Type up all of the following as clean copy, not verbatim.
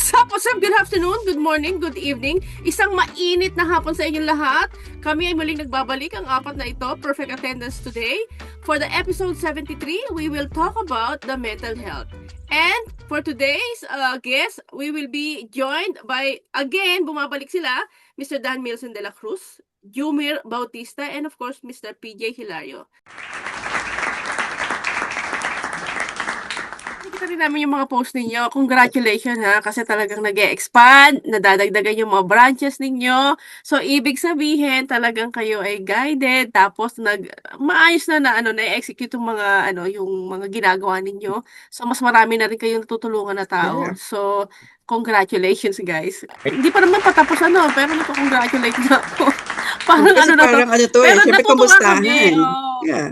What's up? Good afternoon, good morning, good evening. Isang mainit na hapon sa inyong lahat. Kami ay muling nagbabalik ang apat na ito, perfect attendance today. For the episode 73, we will talk about the mental health. And for today's guest, we will be joined by, again, bumabalik sila, Mr. Dan Milson de la Cruz, Jumir Bautista, and of course, Mr. PJ Hilario. Nakita rin namin yung mga post ninyo. Congratulations ha, kasi talagang nag-e-expand, nadadagdagan yung mga branches ninyo. So, ibig sabihin, talagang kayo ay guided, tapos maayos na-execute yung mga, yung mga ginagawa ninyo. So, mas marami na rin kayong tutulungan na tao. Yeah. So, congratulations guys. Hindi pa naman patapos pero nagko-congratulate na ako. Parang Kasi na to. parang to Pero syempre natutuwa kami. kamustahan. Oh. Yeah.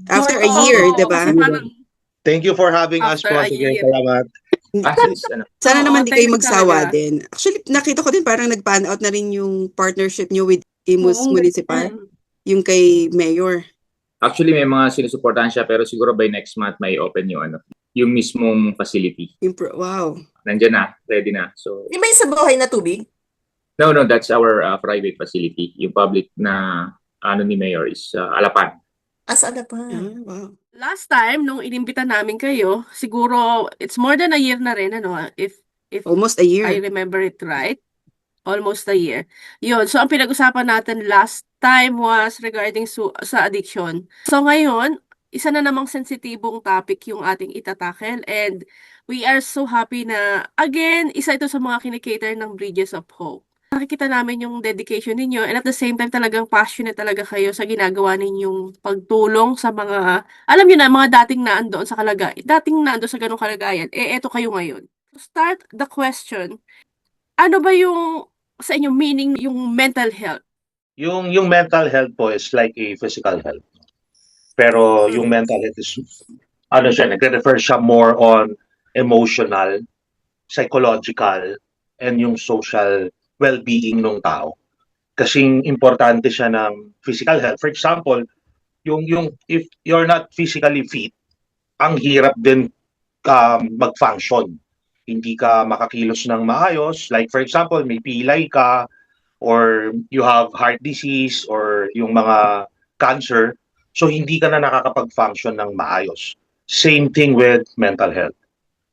After a year, di ba? Kasi parang, Thank you for having us After po. a Sige, year. salamat. Sana naman di thank kayo you magsawa talaga. din. Actually, nakita ko din parang nag-pan out na rin yung partnership nyo with Imus Municipal, yung kay Mayor. Actually, may mga sinusuportahan siya pero siguro by next month may open yung mismong facility. Wow. Nandiyan na, ready na. So, Di ba yung sa buhay na tubig? no, that's our private facility. Yung public na ni Mayor is Alapan. Ano pa? Wow. Last time, nung inimbita namin kayo, siguro, it's more than a year na rin, if Almost a year. I remember it right. Almost a year. Yun. So, ang pinag-usapan natin last time was regarding sa addiction. So, ngayon, isa na namang sensitibong topic yung ating itatakel. And we are so happy na, again, isa ito sa mga kinikater ng Bridges of Hope. Nakikita namin yung dedication ninyo and at the same time talagang passionate talaga kayo sa ginagawa ninyong pagtulong sa mga, alam niyo na, mga dating naandoon sa ganung kalagayan. Eto kayo ngayon. To start the question, ano ba yung sa inyo meaning yung mental health? Yung mental health po is like a physical health. Pero yung mental health is, nagre-refer siya more on emotional, psychological, and yung social well-being ng tao. Kasing importante siya ng physical health. For example, yung if you're not physically fit, ang hirap din mag-function. Hindi ka makakilos ng maayos. Like for example, may pilay ka or you have heart disease or yung mga cancer. So hindi ka na nakakapag-function ng maayos. Same thing with mental health.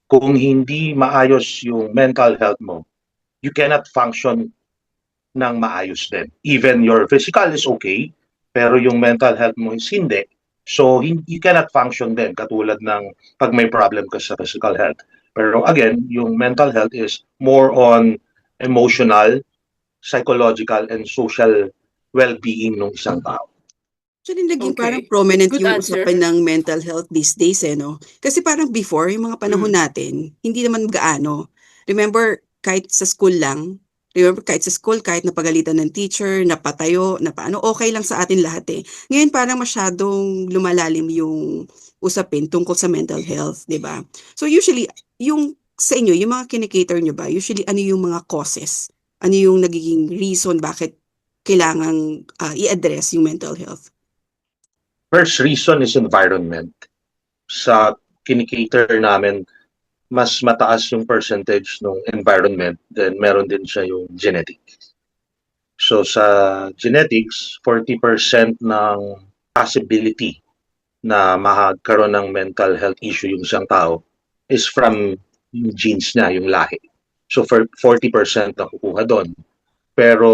Kung hindi maayos yung mental health mo, you cannot function ng maayos din. Even your physical is okay, pero yung mental health mo is hindi. So, you cannot function din, katulad ng pag may problem ka sa physical health. Pero again, yung mental health is more on emotional, psychological, and social well-being ng isang tao. Actually, naging Okay. parang prominent Good yung answer. usapan ng mental health these days, no? Kasi parang before, yung mga panahon natin, hindi naman gaano. Remember, kahit sa school, kahit napagalitan ng teacher, napatayo, okay lang sa atin lahat eh. Ngayon parang masyadong lumalalim yung usapin tungkol sa mental health, di ba? So usually, yung sa inyo, yung mga kinikater nyo ba, usually ano yung mga causes? Ano yung nagiging reason bakit kailangang i-address yung mental health? First reason is environment. Sa kinikater namin, mas mataas yung percentage ng environment, then meron din siya yung genetic. So sa genetics, 40% ng possibility na magkaroon ng mental health issue yung isang tao is from yung genes niya, yung lahi. So for 40% na kukuha doon. Pero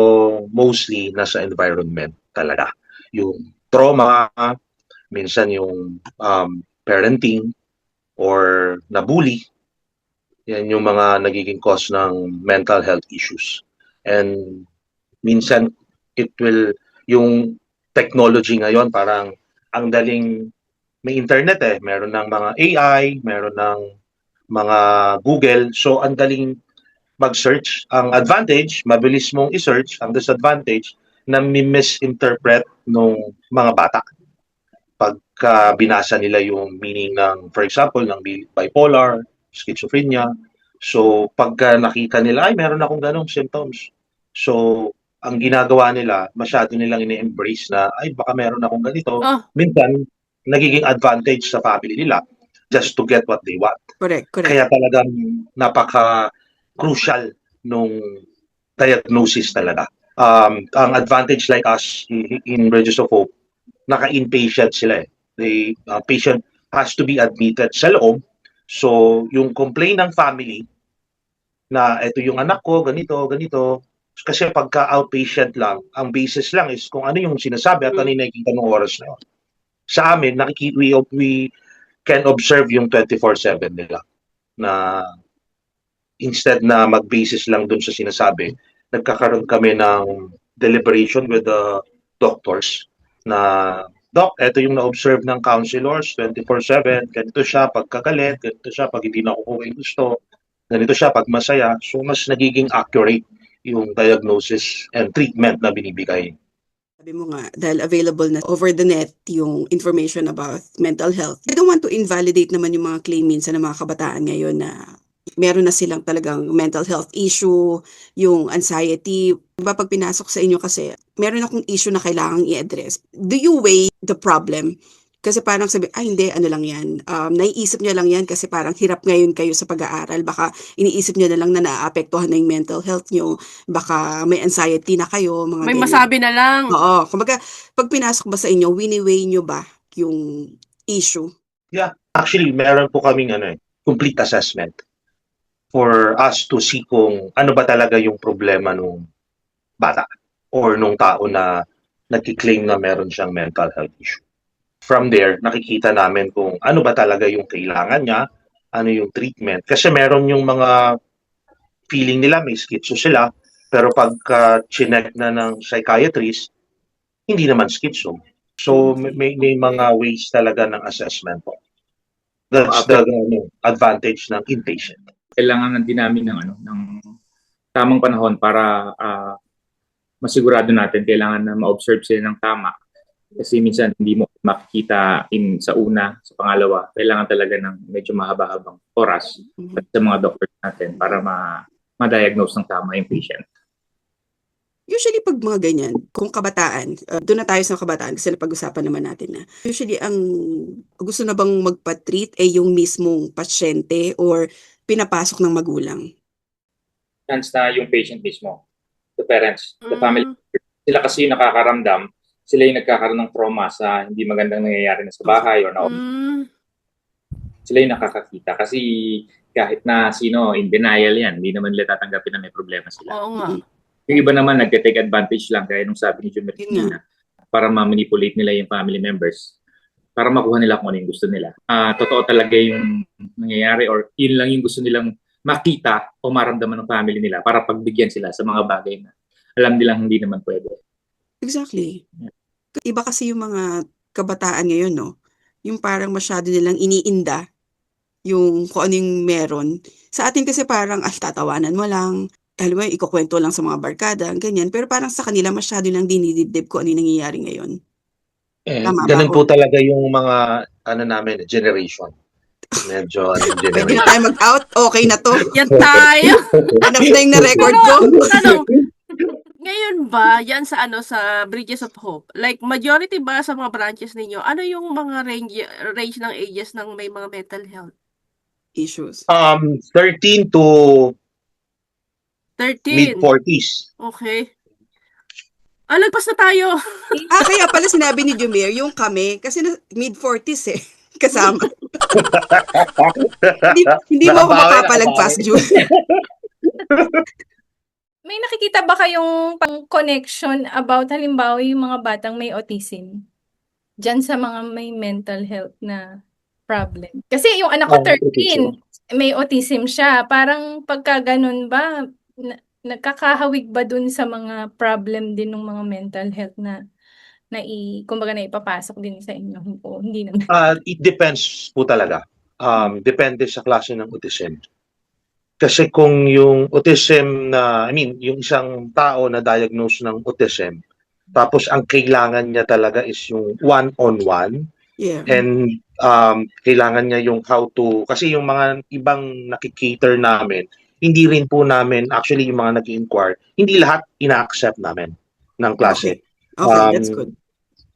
mostly nasa environment talaga. Yung trauma, minsan yung parenting or nabully, yan yung mga nagiging cause ng mental health issues. And minsan yung technology ngayon parang ang daling, may internet meron ng mga AI, meron ng mga Google, so ang daling mag-search. Ang advantage, mabilis mong i-search. Ang disadvantage, na misinterpret ng mga bata. Pagka binasa nila yung meaning ng, for example, ng bipolar, schizophrenia. So, pagka nakita nila, ay, meron akong ganong symptoms. So, ang ginagawa nila, masyado nilang ini-embrace na, ay, baka meron akong ganito. Minsan, nagiging advantage sa family nila just to get what they want. Correct. Kaya talagang crucial nung diagnosis talaga. Ang advantage like us in Bridges of Hope, naka-inpatient sila eh. The patient has to be admitted sa loob. So, yung complaint ng family na ito yung anak ko, ganito, ganito. Kasi pagka outpatient lang, ang basis lang is kung ano yung sinasabi at ano yung nakikita ng oras na yun. Sa amin, we can observe yung 24/7 nila na instead na mag-basis lang dun sa sinasabi, nagkakaroon kami ng deliberation with the doctors na, Doc, ito yung na-observe ng counselors, 24/7, ganito siya pagkagalit, ganito siya pag hindi nakukuha yung gusto, ganito siya pag masaya. So, mas nagiging accurate yung diagnosis and treatment na binibigay. Sabi mo nga, dahil available na over the net yung information about mental health. I don't want to invalidate naman yung mga claim minsan ng mga kabataan ngayon na meron na silang talagang mental health issue, yung anxiety. Diba pag pinasok sa inyo kasi, meron akong issue na kailangang i-address. Do you weigh the problem? Kasi parang sabi, hindi, ano lang yan. Naiisip niya lang yan kasi parang hirap ngayon kayo sa pag-aaral. Baka iniisip niya na lang na naapektuhan na yung mental health niyo. Baka may anxiety na kayo, mga May ganyan. masabi na lang. Oo. Kumbaga, pag pinasok ba sa inyo, wini-weigh nyo ba yung issue? Yeah, actually, meron po kaming complete assessment for us to see kung ano ba talaga yung problema nung bata or nung tao na nagki-claim na meron siyang mental health issue. From there, nakikita namin kung ano ba talaga yung kailangan niya, ano yung treatment. Kasi meron yung mga feeling nila may schizo sila, pero pagka chinek na ng psychiatrist, hindi naman schizo. So may mga ways talaga ng assessment po. That's the advantage ng inpatient. Kailangan din namin ng tamang panahon para masigurado natin kailangan na ma-observe sila ng tama. Kasi minsan hindi mo makikita sa una, sa pangalawa, kailangan talaga ng medyo mahaba-habang oras sa mga doctors natin para ma-diagnose ng tama yung patient. Usually pag mga ganyan, kung kabataan, doon na tayo sa kabataan kasi napag-usapan naman natin na. Usually ang gusto na bang magpa-treat ay yung mismong pasyente or pinapasok ng magulang? Chance na yung patient mismo, the parents, the family, sila kasi yung nakakaramdam, sila yung nagkakaroon ng trauma sa hindi magandang nangyayari na sa bahay or na sila yung nakakakita. Kasi kahit na sino, in denial yan, hindi naman nila tatanggapin na may problema sila. Oo nga. Yung iba naman nagte-take advantage lang, kaya nung sabi ni Jumer para ma-manipulate nila yung family members, para makuha nila kung ano yung gusto nila. Totoo talaga yung nangyayari or yun lang yung gusto nilang makita o maramdaman ng family nila para pagbigyan sila sa mga bagay na alam nilang hindi naman pwede. Exactly. Iba kasi yung mga kabataan ngayon, no? Yung parang masyado nilang iniinda yung kung ano yung meron. Sa atin kasi parang, tatawanan mo lang. Alam mo, ikukwento lang sa mga barkada, ganyan. Pero parang sa kanila masyado lang dinidibdib kung ano yung nangyayari ngayon. Tama ba Ganun ako? po talaga yung mga namin, generation. Medyo Pwede generation. na tayo mag-out? Okay na to. Yan tayo. Enough na yung na-record ko. Tanong, ngayon ba, yan sa sa Bridges of Hope, like majority ba sa mga branches ninyo, ano yung mga range ng ages ng may mga mental health? Issues. 13 to 13. mid-40s. Okay. Lagpas na tayo. Kaya pala sinabi ni Jumer, yung kami, kasi mid-40s kasama. hindi mo ako makapalagpas, Jumer. May nakikita ba kayong connection about halimbawa yung mga batang may autism diyan sa mga may mental health na problem? Kasi yung anak ko 13, may autism siya. Parang pagka ganun ba, nagkakahawig ba dun sa mga problem din ng mga mental health na kumbaga na ipapasok din sa inyo o hindi naman? It depends po talaga. Depende sa klase ng autism. Kasi kung yung autism yung isang tao na diagnose ng autism, tapos ang kailangan niya talaga is yung one-on-one, and kailangan niya yung how to, kasi yung mga ibang nakikater namin, hindi rin po namin, actually yung mga nag-inquire, hindi lahat ina-accept namin ng klase. Okay, that's good.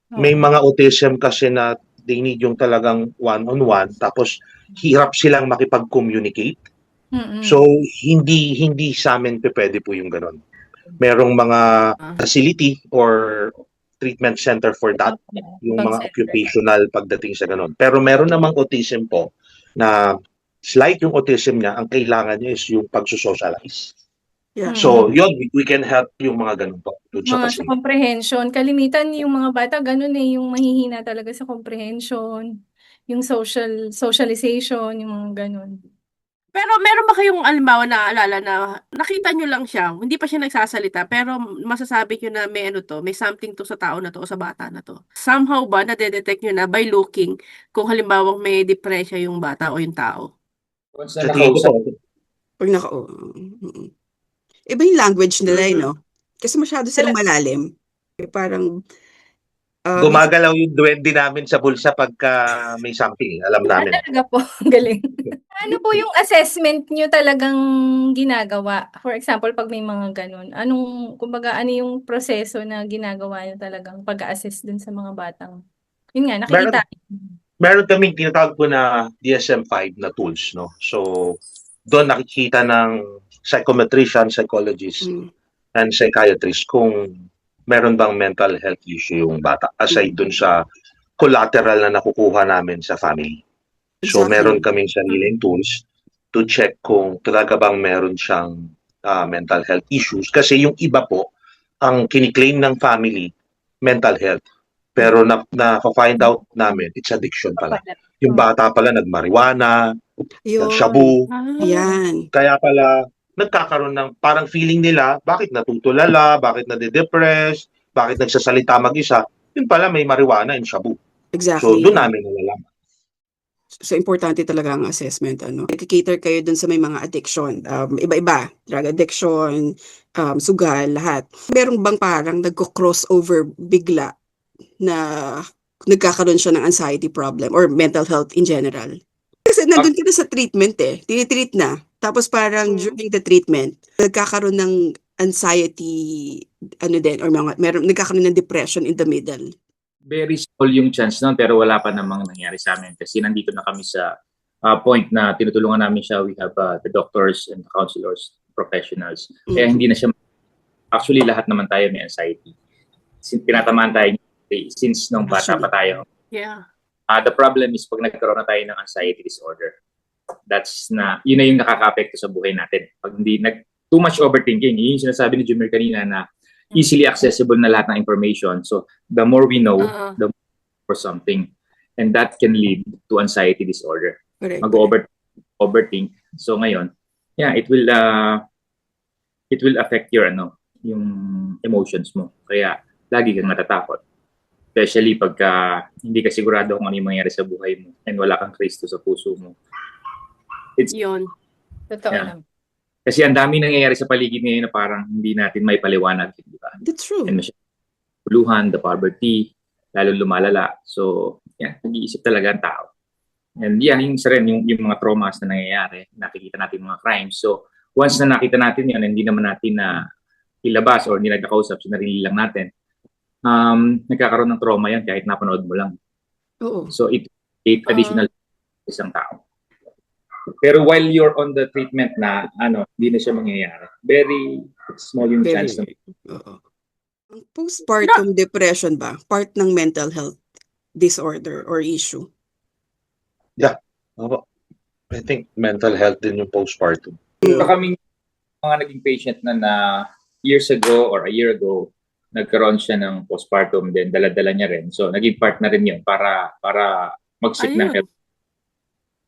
May mga autism kasi na they need yung talagang one-on-one, tapos hirap silang makipag-communicate Mm. So hindi sa amin pwede po yung ganun. Merong mga facility or treatment center for that, yung Ibang mga center. occupational pagdating sa ganun. Pero meron namang autism po na slight yung autism niya, ang kailangan niya is yung pagsusocialize. Yeah. So, yun, we can help yung mga ganun po dun sa Mga sa facility. comprehension, kalimitan yung mga bata ganun yung mahihina talaga sa comprehension, yung socialization, yung mga ganun. Pero meron ba kayong halimbawa naaalala na nakita nyo lang siya, hindi pa siya nagsasalita, pero masasabi nyo na may may something to sa tao na to o sa bata na to? Somehow ba nadedetect nyo na by looking kung halimbawa may depresya yung bata o yung tao? Once Sa na tingin ko nakausap, po, Pag iba yung language nila, no? Kasi masyado silang Tala- malalim. Parang, minsan, gumagalaw yung duwende namin sa bulsa pagka may something, alam namin. Talaga po, galing. Ano po yung assessment nyo talagang ginagawa? For example, pag may mga ganun, kumbaga, ano yung proseso na ginagawa nyo talagang pag-assess dun sa mga batang? Yun nga, nakikita. Meron kaming tinatawag po na DSM-5 na tools, no? So, doon nakikita ng psychometrician, psychologist, and psychiatrist kung meron bang mental health issue yung bata aside dun sa collateral na nakukuha namin sa family. So, Exactly. meron kaming sariling tools to check kung talaga bang meron siyang mental health issues. Kasi yung iba po, ang kiniklaim ng family, mental health. Pero na-find out namin, it's addiction pala. Yung bata pala nagmarijuana, yun. shabu. Yan. Kaya pala nagkakaroon ng parang feeling nila, bakit natutulala, bakit nade-depress, bakit nagsasalita mag-isa. Yun pala may marijuana and shabu. Exactly. So doon namin nalalaman. So, importante talaga ang assessment. Nagkikater kayo dun sa may mga addiction. Iba-iba. Drug addiction, sugal, lahat. Meron bang parang nagko-crossover bigla na nagkakaroon siya ng anxiety problem or mental health in general? Kasi nandun ka na sa treatment tinitreat na. Tapos parang during the treatment, nagkakaroon ng anxiety, or nagkakaroon ng depression in the middle. very small yung chance nun, pero wala pa namang nangyari sa amin kasi nandito na kami sa point na tinutulungan namin siya. We have the doctors and the counselors, professionals. Kaya hindi na siya, actually lahat naman tayo may anxiety. Tinatamaan tayo since nung bata pa tayo. Yeah. The problem is pag nagkaroon na tayo ng anxiety disorder, yun na yung nakaka-apekto sa buhay natin. Pag hindi, too much overthinking, yun yung sinasabi ni Jumir kanina na easily accessible na lahat ng information. So, the more we know, the more for something. And that can lead to anxiety disorder. Mag-overthink. So, ngayon, yeah, it will affect your, yung emotions mo. Kaya, lagi kang natatakot. Especially pagka hindi ka sigurado kung ano yung mangyari sa buhay mo and wala kang Kristo sa puso mo. Yun. Totoo lang. Kasi ang dami nangyayari sa paligid ngayon na parang hindi natin may paliwanag, di ba? That's true. And masyadong the poverty, lalo lumalala. So, yeah, nag-iisip talaga ang tao. And yan, yung isa rin, yung mga traumas na nangyayari, nakikita natin mga crimes. So, once na nakita natin yan, hindi naman natin na ilabas or hindi nagkakausap, sinarili lang natin, nagkakaroon ng trauma yan kahit napanood mo lang. Oo. So, it additional isang tao. Pero while you're on the treatment na, hindi na siya mangyayari. Very small yung chance na. Ang postpartum depression ba? Part ng mental health disorder or issue? Yeah. I think mental health din yung postpartum. Kaming mga naging patient na years ago or a year ago, nagkaroon siya ng postpartum, then dala-dala niya rin. So, naging part na rin yun para mag-seek ng help.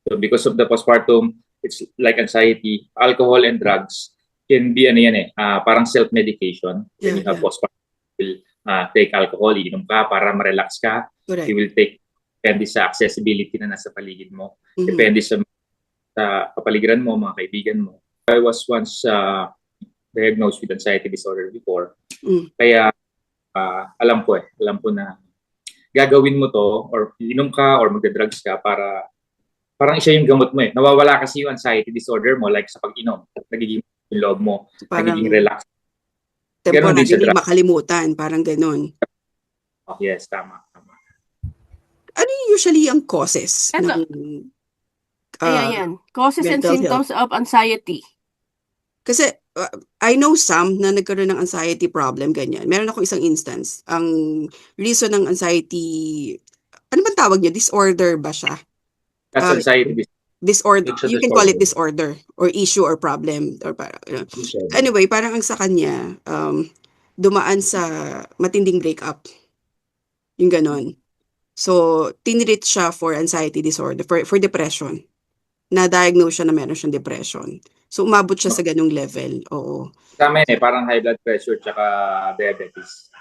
So, because of the postpartum, it's like anxiety, alcohol and drugs can be parang self-medication. When you have postpartum, you will take alcohol, iinom ka para ma-relax ka. Correct. You will take, depende sa accessibility na nasa paligid mo. Depende sa kapaligiran mo, mga kaibigan mo. I was once diagnosed with anxiety disorder before. Kaya alam ko na gagawin mo to or inom ka or magda-drugs ka para parang isa yung gamot mo Nawawala kasi yung anxiety disorder mo like sa pag-inom. Nagiging yung loob mo, nagiging relax. Temporarily makalimutan, parang ganun. Yes, tama. Ano usually ang causes ng Ayan yan. Causes and mental health. symptoms of anxiety. Kasi I know some na nagkaroon ng anxiety problem, ganyan. Meron ako isang instance. Ang reason ng anxiety, ano bang tawag niya? Disorder ba siya? That's anxiety. Disorder. It's a You can call it disorder. disorder or issue or problem. Or Disorder. anyway, parang ang sa kanya, dumaan sa matinding breakup. Yung ganon. So, tinreat siya for anxiety disorder, for depression. Na-diagnose siya na meron siyang depression. So, umabot siya sa ganung level. Oo. Sa amin parang high blood pressure tsaka diabetes.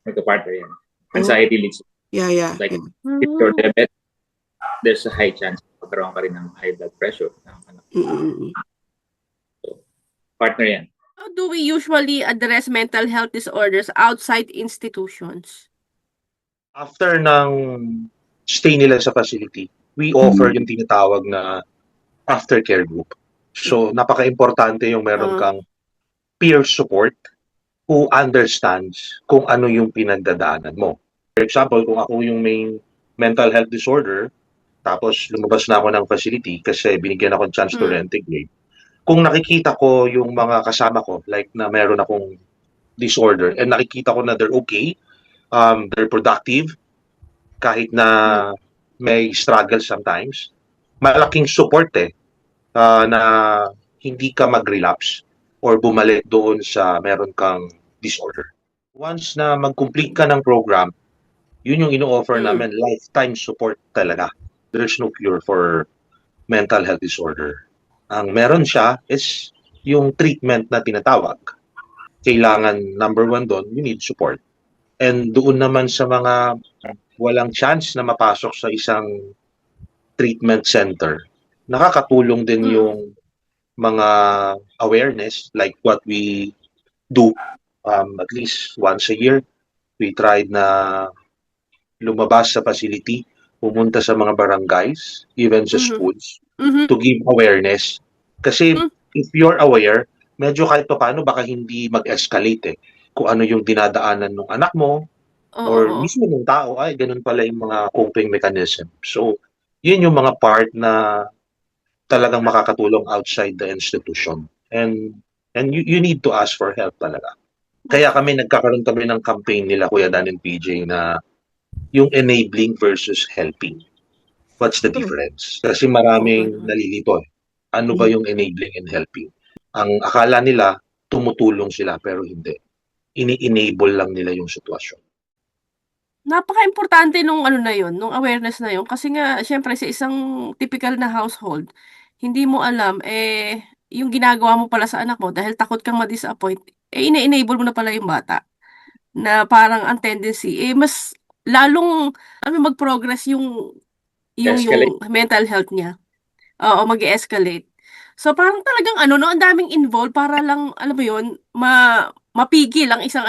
Magka-partner yan. Anxiety leads. Yeah. Like, if you're diabetic, there's a high chance magkaroon ka rin ng high blood pressure. Partner yan. How do we usually address mental health disorders outside institutions? After ng stay nila sa facility, we offer yung tinatawag na aftercare group. So, napaka-importante yung meron kang peer support who understands kung ano yung pinagdadaanan mo. For example, kung ako yung may mental health disorder, tapos lumabas na ako ng facility kasi binigyan ako ng chance to reintegrate. Kung nakikita ko yung mga kasama ko, like na meron akong disorder, and nakikita ko na they're okay, they're productive, kahit na may struggle sometimes, malaking support na hindi ka mag-relapse or bumalik doon sa meron kang disorder. Once na mag-complete ka ng program, yun yung ino-offer namin, lifetime support talaga. There's no cure for mental health disorder. Ang meron siya is yung treatment na tinatawag. Kailangan, number 1 doon, you need support. And doon naman sa mga walang chance na mapasok sa isang treatment center, nakakatulong din yung mga awareness like what we do at least once a year. We tried na lumabas sa facility, pumunta sa mga barangays, even sa schools, to give awareness. Kasi if you're aware, medyo kahit paano baka hindi mag-escalate kung ano yung dinadaanan ng anak mo or mismo ng tao, ay ganun pala yung mga coping mechanism. So, yun yung mga part na talagang makakatulong outside the institution. And you need to ask for help talaga. Kaya nagkakaroon kami ng campaign nila, Kuya Dan and PJ, na yung enabling versus helping. What's the difference? Kasi maraming nalilito. Ano ba yung enabling and helping? Ang akala nila, tumutulong sila, pero hindi. Ini-enable lang nila yung sitwasyon. Napaka-importante nung nung awareness na yun. Kasi nga, syempre, sa isang typical na household, hindi mo alam, yung ginagawa mo pala sa anak mo, dahil takot kang ma-disappoint, ina-enable mo na pala yung bata. Na parang ang tendency, mas lalong mag-progress yung mental health niya. Oo, mag-escalate. So parang talagang ang daming involved para lang, alam mo yun, mapigil ang isang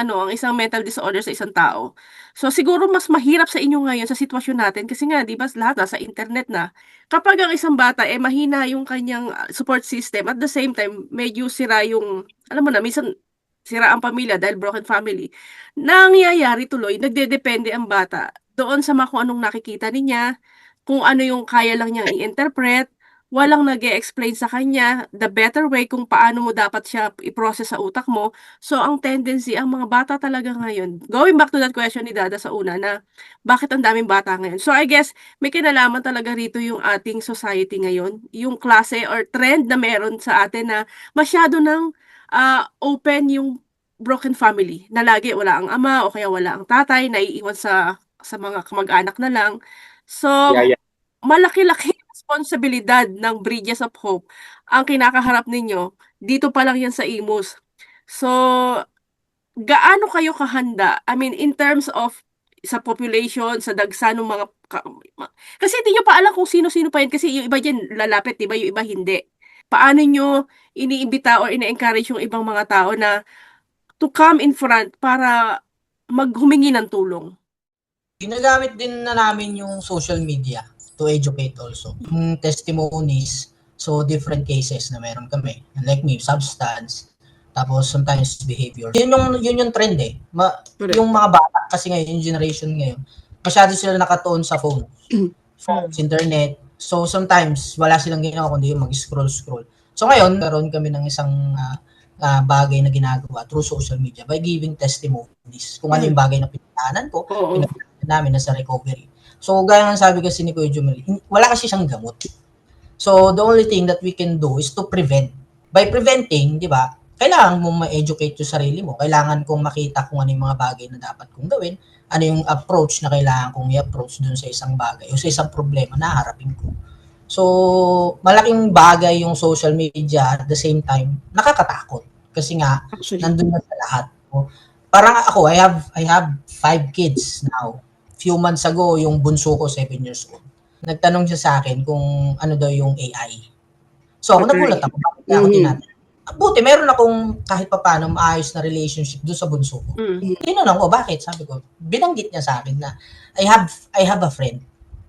mental disorder sa isang tao. So siguro mas mahirap sa inyo ngayon sa sitwasyon natin kasi nga, di ba, lahat nasa internet na. Kapag ang isang bata mahina yung kanyang support system, at the same time, medyo sira yung, alam mo na, minsan sira ang pamilya dahil broken family. Nangyayari tuloy, nagdedepende ang bata doon sa kung anong nakikita niya, kung ano yung kaya lang niyang i-interpret, walang nag-e-explain sa kanya the better way kung paano mo dapat siya i-process sa utak mo. So, ang tendency, ang mga bata talaga ngayon, going back to that question ni Dada sa una na, bakit ang daming bata ngayon? So, I guess, may kinalaman talaga rito yung ating society ngayon, yung klase or trend na meron sa atin na masyado nang open yung broken family, na lagi wala ang ama o kaya wala ang tatay, naiiwan sa mga kamag-anak na lang. So, malaki-laki responsibilidad ng Bridges of Hope ang kinakaharap ninyo. Dito pa lang yan sa Imus. So, gaano kayo kahanda? I mean, in terms of sa population, sa dagsa ng mga... Kasi hindi nyo pa alam kung sino-sino pa yan. Kasi yung iba dyan lalapit, diba? Yung iba hindi. Paano nyo iniimbita or ina-encourage yung ibang mga tao na to come in front para maghumingi ng tulong? Ginagamit din na namin yung social media to educate also. Yung testimonies, so different cases na meron kami. Like me, substance, tapos sometimes behavior. Yun yung trend Yung mga bata kasi ngayon, yung generation ngayon, masyado sila nakatuon sa phone. Phones, internet, So sometimes wala silang ginawa kundi yung mag-scroll. So ngayon, karoon kami ng isang bagay na ginagawa through social media by giving testimonies kung ano yung bagay na pinagdaanan ko, Oo. pinagdaanan namin na sa recovery. So gaya ng sabi kasi ni Kuya Jumel, wala kasi siyang gamot. So the only thing that we can do is to prevent. By preventing, di ba, kailangan mong ma-educate yung sarili mo. Kailangan kong makita kung ano yung mga bagay na dapat kong gawin, ano yung approach na kailangan kong i-approach dun sa isang bagay o sa isang problema na harapin ko. So, malaking bagay yung social media, at the same time, nakakatakot. Kasi nga, Actually. nandun na sa lahat. So, parang ako, I have 5 kids now. Few months ago, yung bunso ko, 7 years old. Nagtanong siya sa akin kung ano daw yung AI. So, ako Okay. nagulat ako. Bakit ako tinatanong? Buti, meron akong kahit papaano maayos na relationship doon sa bunso ko. Mm. Tinanong ko, bakit? Sabi ko, binanggit niya sa akin na I have a friend.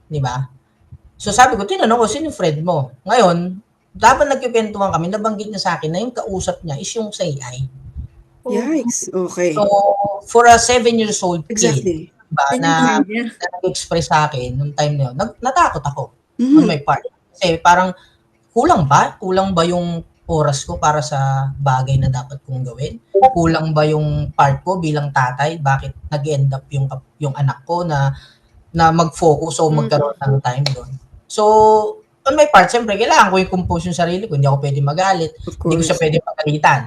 Di ba? So sabi ko, tinanong ko, sino yung friend mo? Ngayon, dapat nagkikwentuhan kami, nabanggit niya sa akin na yung kausap niya is yung sa AI. Yikes. Okay. So, for a 7 years old kid, Exactly. diba, Yan yung na friend niya. nag-express sa akin nung time na yun, natakot ako Mhm. on my part. Kasi parang, kulang ba yung oras ko para sa bagay na dapat kong gawin? Kulang ba yung part ko bilang tatay? Bakit nag-end up yung anak ko na mag-focus o magkaroon ng time doon? So, on my part, siyempre, kailangan ko i-compose yung sarili ko. Hindi ako pwede magalit. Of Hindi ko course. siya pwede pagalitan.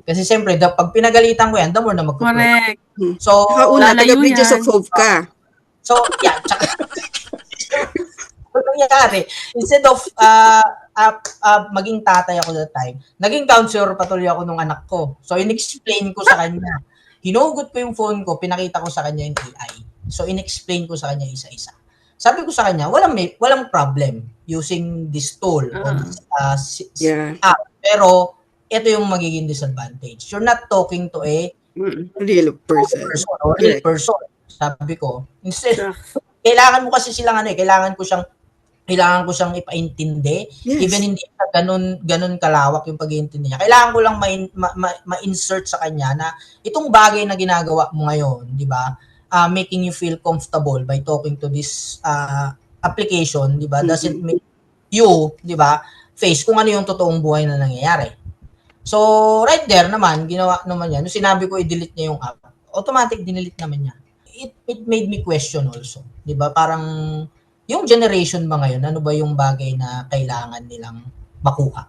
Kasi siyempre, pag pinagalitan ko yan, the more na magkukulo. Correct. So, Saka una, Lalayo taga-Bridges yan. of Hope ka. So, yeah, tsaka, ano nangyari? Instead of maging tatay ako that time, naging counselor patuloy ako nung anak ko. So, in-explain ko sa kanya. Hinugot ko yung phone ko, pinakita ko sa kanya yung AI. So, in-explain ko sa kanya isa-isa. Sabi ko sa kanya, walang problem using this tool or this Yeah. app. Pero, ito yung magiging disadvantage. You're not talking to a Real person. or real person. Sabi ko, instead, Shucks. kailangan mo kasi silang kailangan ko siyang ipaintindi. Yes. Even hindi na ganun kalawak yung pag-iintindi niya. Kailangan ko lang ma-insert sa kanya na itong bagay na ginagawa mo ngayon, di ba? Making you feel comfortable by talking to this application, di ba? Doesn't make you, di ba, face kung ano yung totoong buhay na nangyayari. So, right there naman, ginawa naman niya. Nung sinabi ko i-delete niya yung app, automatic dinelete naman niya. It made me question also. Di ba? Parang yung generation ba ngayon, ano ba yung bagay na kailangan nilang makuha?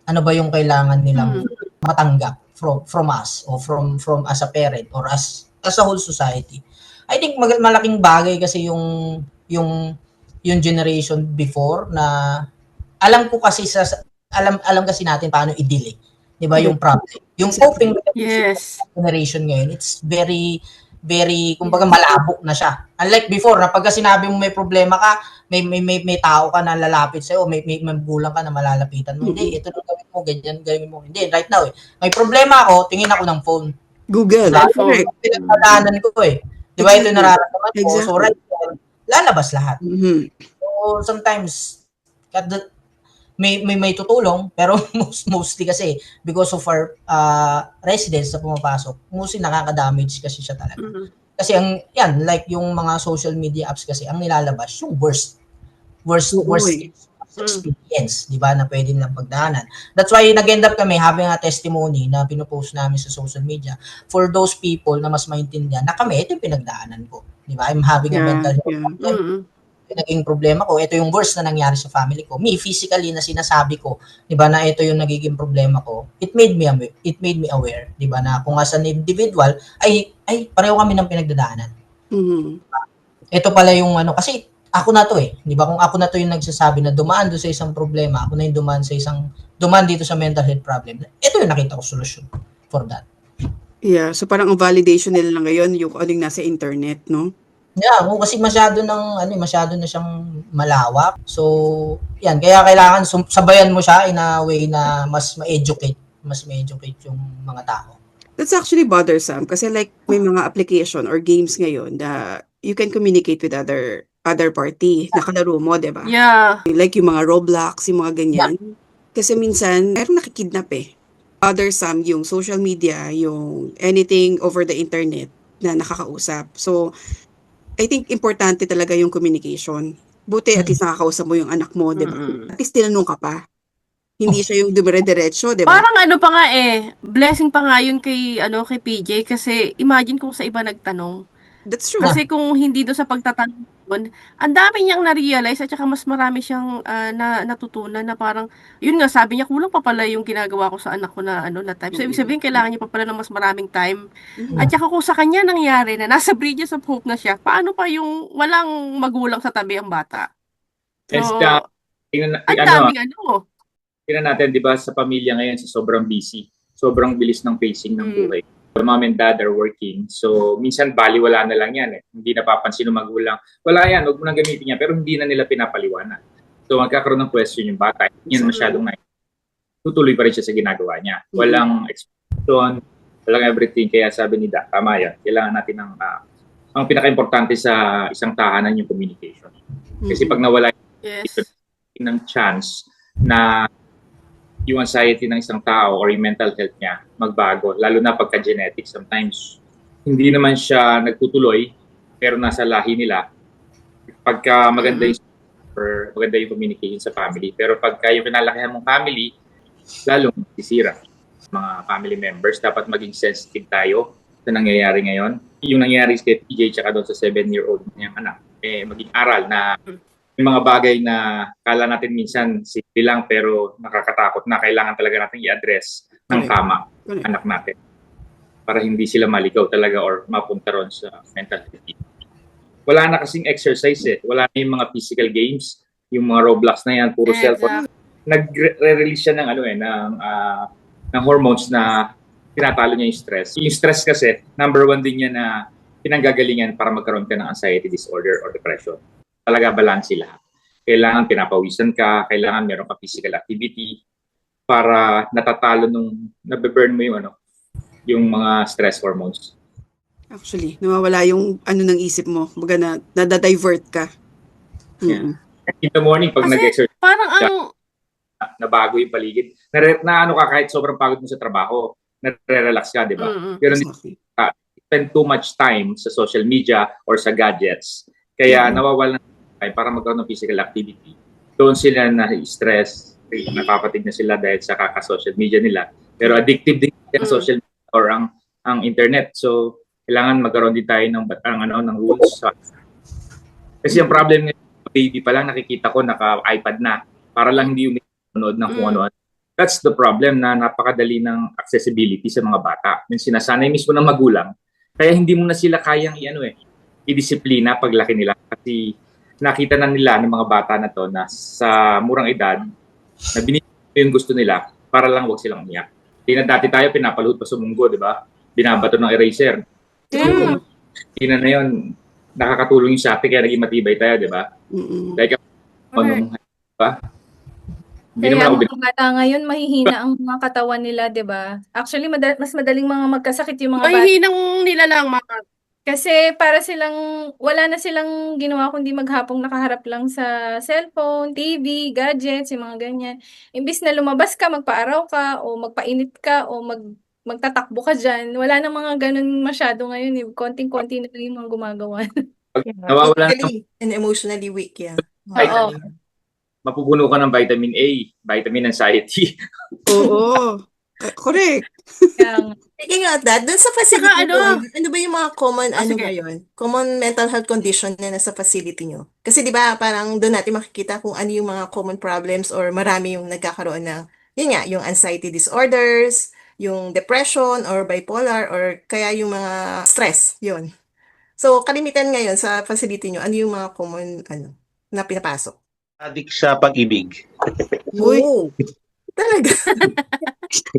Ano ba yung kailangan nilang matanggap from us or from as a parent or as a whole society? I think malaking bagay kasi yung generation before na alam kasi natin paano i-delay. 'Di ba yung problem? Yung coping Yes. generation ngayon, it's very kumbaga malabo na siya. Unlike before na pagka sinabi mo may problema ka, may tao ka na lalapit sa iyo, may magulang ka na malalapitan mo. Hindi, ito na gawin mo. Hindi, right now may problema ako, tingin ako ng phone. Google. Correct. Pinagdadaanan ko eh. 'Di ba ito yung nararamdaman ko? Exactly. So right now, lalabas lahat. Mhm. So sometimes may tutulong pero mostly kasi because of our residents na pumapasok, mostly nakaka-damage kasi siya talaga. Kasi like yung mga social media apps kasi ang nilalabas yung worst experience, di ba, na pwede nilang pagdaanan. That's why nag-end up kami having a testimony na pinopost namin sa social media for those people na mas maintindihan na kami, ito yung pinagdaanan ko. Di ba? I'm having a mental health problem. Naging problema ko, ito yung worst na nangyari sa family ko. Me, physically na sinasabi ko, di ba, na ito yung nagiging problema ko. It made me aware, di ba, na kung as an individual, ay pareho kami ng pinagdadaanan. Ito pala yung kasi ako na to di ba, kung ako na to yung nagsasabi na dumaan doon sa isang problema, ako na yung dumaan dito sa mental health problem, ito yung nakita ko solusyon for that. Yeah, so parang ang validation nila lang ngayon yung anong nasa internet, no? Yeah, kasi masyado na siyang malawak. So, yan, kaya kailangan sabayan mo siya in a way na mas ma-educate yung mga tao. That's actually bothersome kasi like may mga application or games ngayon na you can communicate with other party na kalaro mo, di ba? Yeah. Like yung mga Roblox, yung mga ganyan. Kasi minsan, meron nakikidnap Bothersome yung social media, yung anything over the internet na nakakausap. So, I think importante talaga yung communication. Buti at least nakakausap mo yung anak mo, di ba? Mm-mm. At least tinanong ka pa. Hindi siya yung dumire-diretso, di ba? Parang ano pa nga blessing pa nga yun kay PJ kasi imagine kung sa iba nagtanong. That's true. Kasi kung hindi doon sa pagtatanong doon, ang dami niyang na-realize at saka mas marami siyang natutunan na parang, yun nga, sabi niya, kulang pa pala yung ginagawa ko sa anak ko na time. So, ibig sabihin, kailangan niya pa pala ng mas maraming time. At saka kung sa kanya nangyari na nasa Bridges of Hope na siya, paano pa yung walang magulang sa tabi ang bata? And So, tingnan ang daming tingnan natin, di ba, sa pamilya ngayon, sa sobrang busy, sobrang bilis ng pacing ng buhay. The mom and dad are working. So, minsan baliwala na lang yan. Hindi napapansin ng magulang. Wala yan, huwag mo nang gamitin yan. Pero hindi na nila pinapaliwanag. So, magkakaroon ng question yung bata. Hindi yan masyadong tutuloy pa rin siya sa ginagawa niya. Walang expectation, walang everything. Kaya sabi ni Da, tama yan. Kailangan natin ang pinaka-importante sa isang tahanan yung communication. Kasi pag nawala ng chance na yung anxiety ng isang tao or yung mental health niya magbago, lalo na pagka-genetic. Sometimes, hindi naman siya nagtutuloy, pero nasa lahi nila. Pagka maganda yung communication sa family. Pero pagka yung kinalakihan mong family, lalong sisira. Mga family members, dapat maging sensitive tayo sa nangyayari ngayon. Yung nangyayari kay PJ tsaka doon sa 7-year-old niyang anak, maging aral na yung mga bagay na kala natin minsan simple lang pero nakakatakot na kailangan talaga natin i-address ng tama anak natin para hindi sila maligaw talaga or mapunta ron sa mental health. Wala na kasing exercise wala na yung mga physical games, yung mga Roblox na yan, puro cellphone. Nagre-release siya ng ng hormones na tinatalo niya yung stress. Yung stress kasi, number 1 din niya na pinanggagalingan para magkaroon ka ng anxiety disorder or depression. Talaga balance lahat. Kailangan pinapawisan ka, kailangan meron ka physical activity para natatalo nung nabe-burn mo yung mga stress hormones. Actually, nawawala yung ng isip mo. Baga nadadivert ka. Yeah. In the morning, pag nag-exercise, parang nabago yung paligid. Na kahit sobrang pagod mo sa trabaho, nare-relax ka, di ba? Pero spend too much time sa social media or sa gadgets. Kaya nawawalan ay para magkaroon ng physical activity. Doon sila na-stress, napapatig na sila dahil sa kaka-social media nila. Pero addictive din ang social media or ang internet. So, kailangan magkaroon din tayo ng rules. Kasi yung problem ng baby pa lang, nakikita ko naka-iPad na para lang hindi yung nanonood ng kung ano. That's the problem na napakadali ng accessibility sa mga bata. Yung sinasanay mismo ng magulang, kaya hindi mo na sila kayang i-disiplina paglaki nila. Kasi nakita na nila ng mga bata na to na sa murang edad na binibigay yung gusto nila para lang wag silang umiyak. Hindi na dati tayo pinapaluhod pa sa munggo, di ba? Binabato ng eraser. Hindi na yun, nakakatulong yung Shopee kaya naging matibay tayo, di ba? Like, diba? Kaya mga bata ngayon, mahihina ang mga katawan nila, di ba? Actually, mas madaling mga magkasakit yung mga bata. Mahihinang nila lang mga kasi para wala na silang ginawa kundi maghapong nakaharap lang sa cellphone, TV, gadgets, yung mga ganyan. Imbis na lumabas ka, magpaaraw ka, o magpainit ka, o magtatakbo ka dyan, wala na mga ganun masyado ngayon. Konting-konti na yung mga gumagawa. Nawawala and emotionally weak, Oo. Mapupuno ka ng vitamin A, vitamin anxiety. Oo. Correct. Speaking of that, dun sa facility ano ba yung mga common common mental health condition na nasa facility nyo? Kasi di ba parang doon natin makikita kung ano yung mga common problems or marami yung nagkakaroon ng, yung anxiety disorders, yung depression or bipolar or kaya yung mga stress, yun. So, kalimitan ngayon sa facility nyo, ano yung mga common na pinapasok? Addict sa pag-ibig. Uy. Talaga?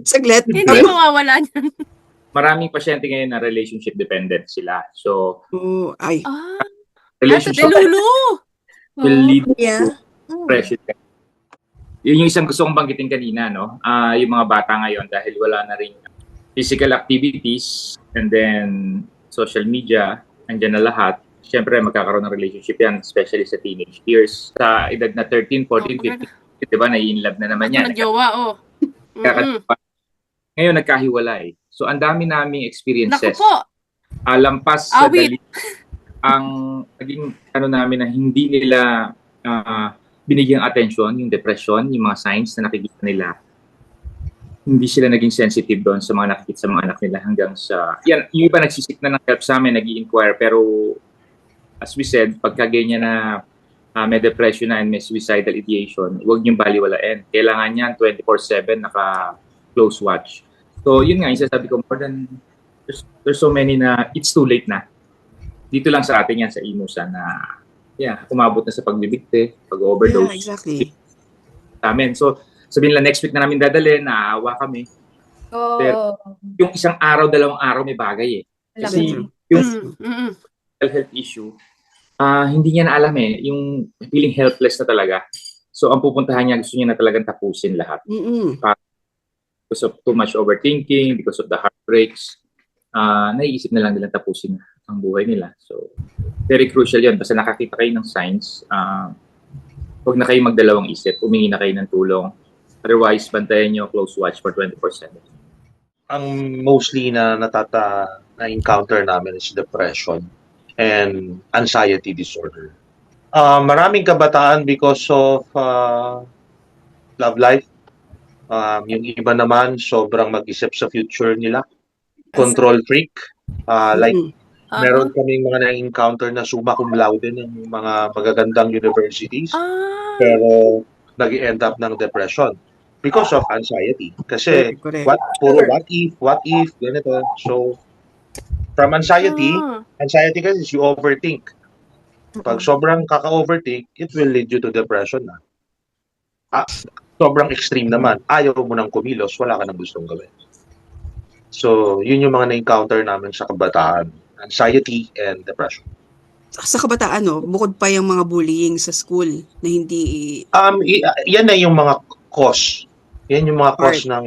Saglit. Hindi mawawala niyan. Maraming pasyente ngayon na relationship dependent sila. So, relationship will lead to Yeah. depression. Yun yung isang gusto kong banggitin kanina, no? Yung mga bata ngayon dahil wala na rin physical activities and then social media, andyan na lahat. Siyempre, magkakaroon ng relationship yan, especially sa teenage years. Sa edad na 13, 14, 15, di ba, nai-inlove na naman yan. Jowa, Ngayon, nagkahiwalay. So, ang dami naming experiences. Naku po! Lampas sa dali ang naging namin na hindi nila binigyang attention yung depression, yung mga signs na nakikita nila. Hindi sila naging sensitive doon sa mga nakikita sa mga anak nila hanggang sa... Yan, yung iba nagsisik na ng help sa amin, nag-i-inquire, pero as we said, pagka ganyan na may depression na and may suicidal ideation, huwag niyong baliwalain. Kailangan niyan 24/7 naka-close watch. So, yun nga, yung sasabi ko, more than... There's so many na it's too late na. Dito lang sa atin yan, sa Inusan na umabot na sa pagbibigti, pag-overdose. Yeah, exactly. Sa amin. So, sabihin lang next week na namin dadalhin, naawa kami. Pero yung isang araw, 2 araw may bagay eh. Kasi yung mental health issue, hindi niya na alam eh. Yung feeling helpless na talaga. So, ang pupuntahan niya, gusto niya na talagang tapusin lahat. Because of too much overthinking, because of the heartbreaks, naiisip na lang nilang tapusin ang buhay nila. So, very crucial yun. Basta nakakita kayo ng signs, huwag na kayo magdalawang isip, humingi na kayo ng tulong. Otherwise, bantayan nyo close watch for 24/7. Ang mostly na na-encounter namin is depression and anxiety disorder. Maraming kabataan because of love life. Yung iba naman, sobrang mag-isip sa future nila. Control freak. Meron kaming mga na-encounter na summa cum laude ng mga magagandang universities. Pero nag-end up ng depression because of anxiety. Kasi puro what if, ganito. So, from anxiety kasi is you overthink. Pag sobrang kaka-overthink, it will lead you to depression na. Sobrang extreme naman. Ayaw mo nang kumilos, wala ka nang gustong gawin. So, yun yung mga na-encounter namin sa kabataan. Anxiety and depression. Sa kabataan, bukod pa yung mga bullying sa school na hindi... Yan na yung mga cause. Yan yung mga cause ng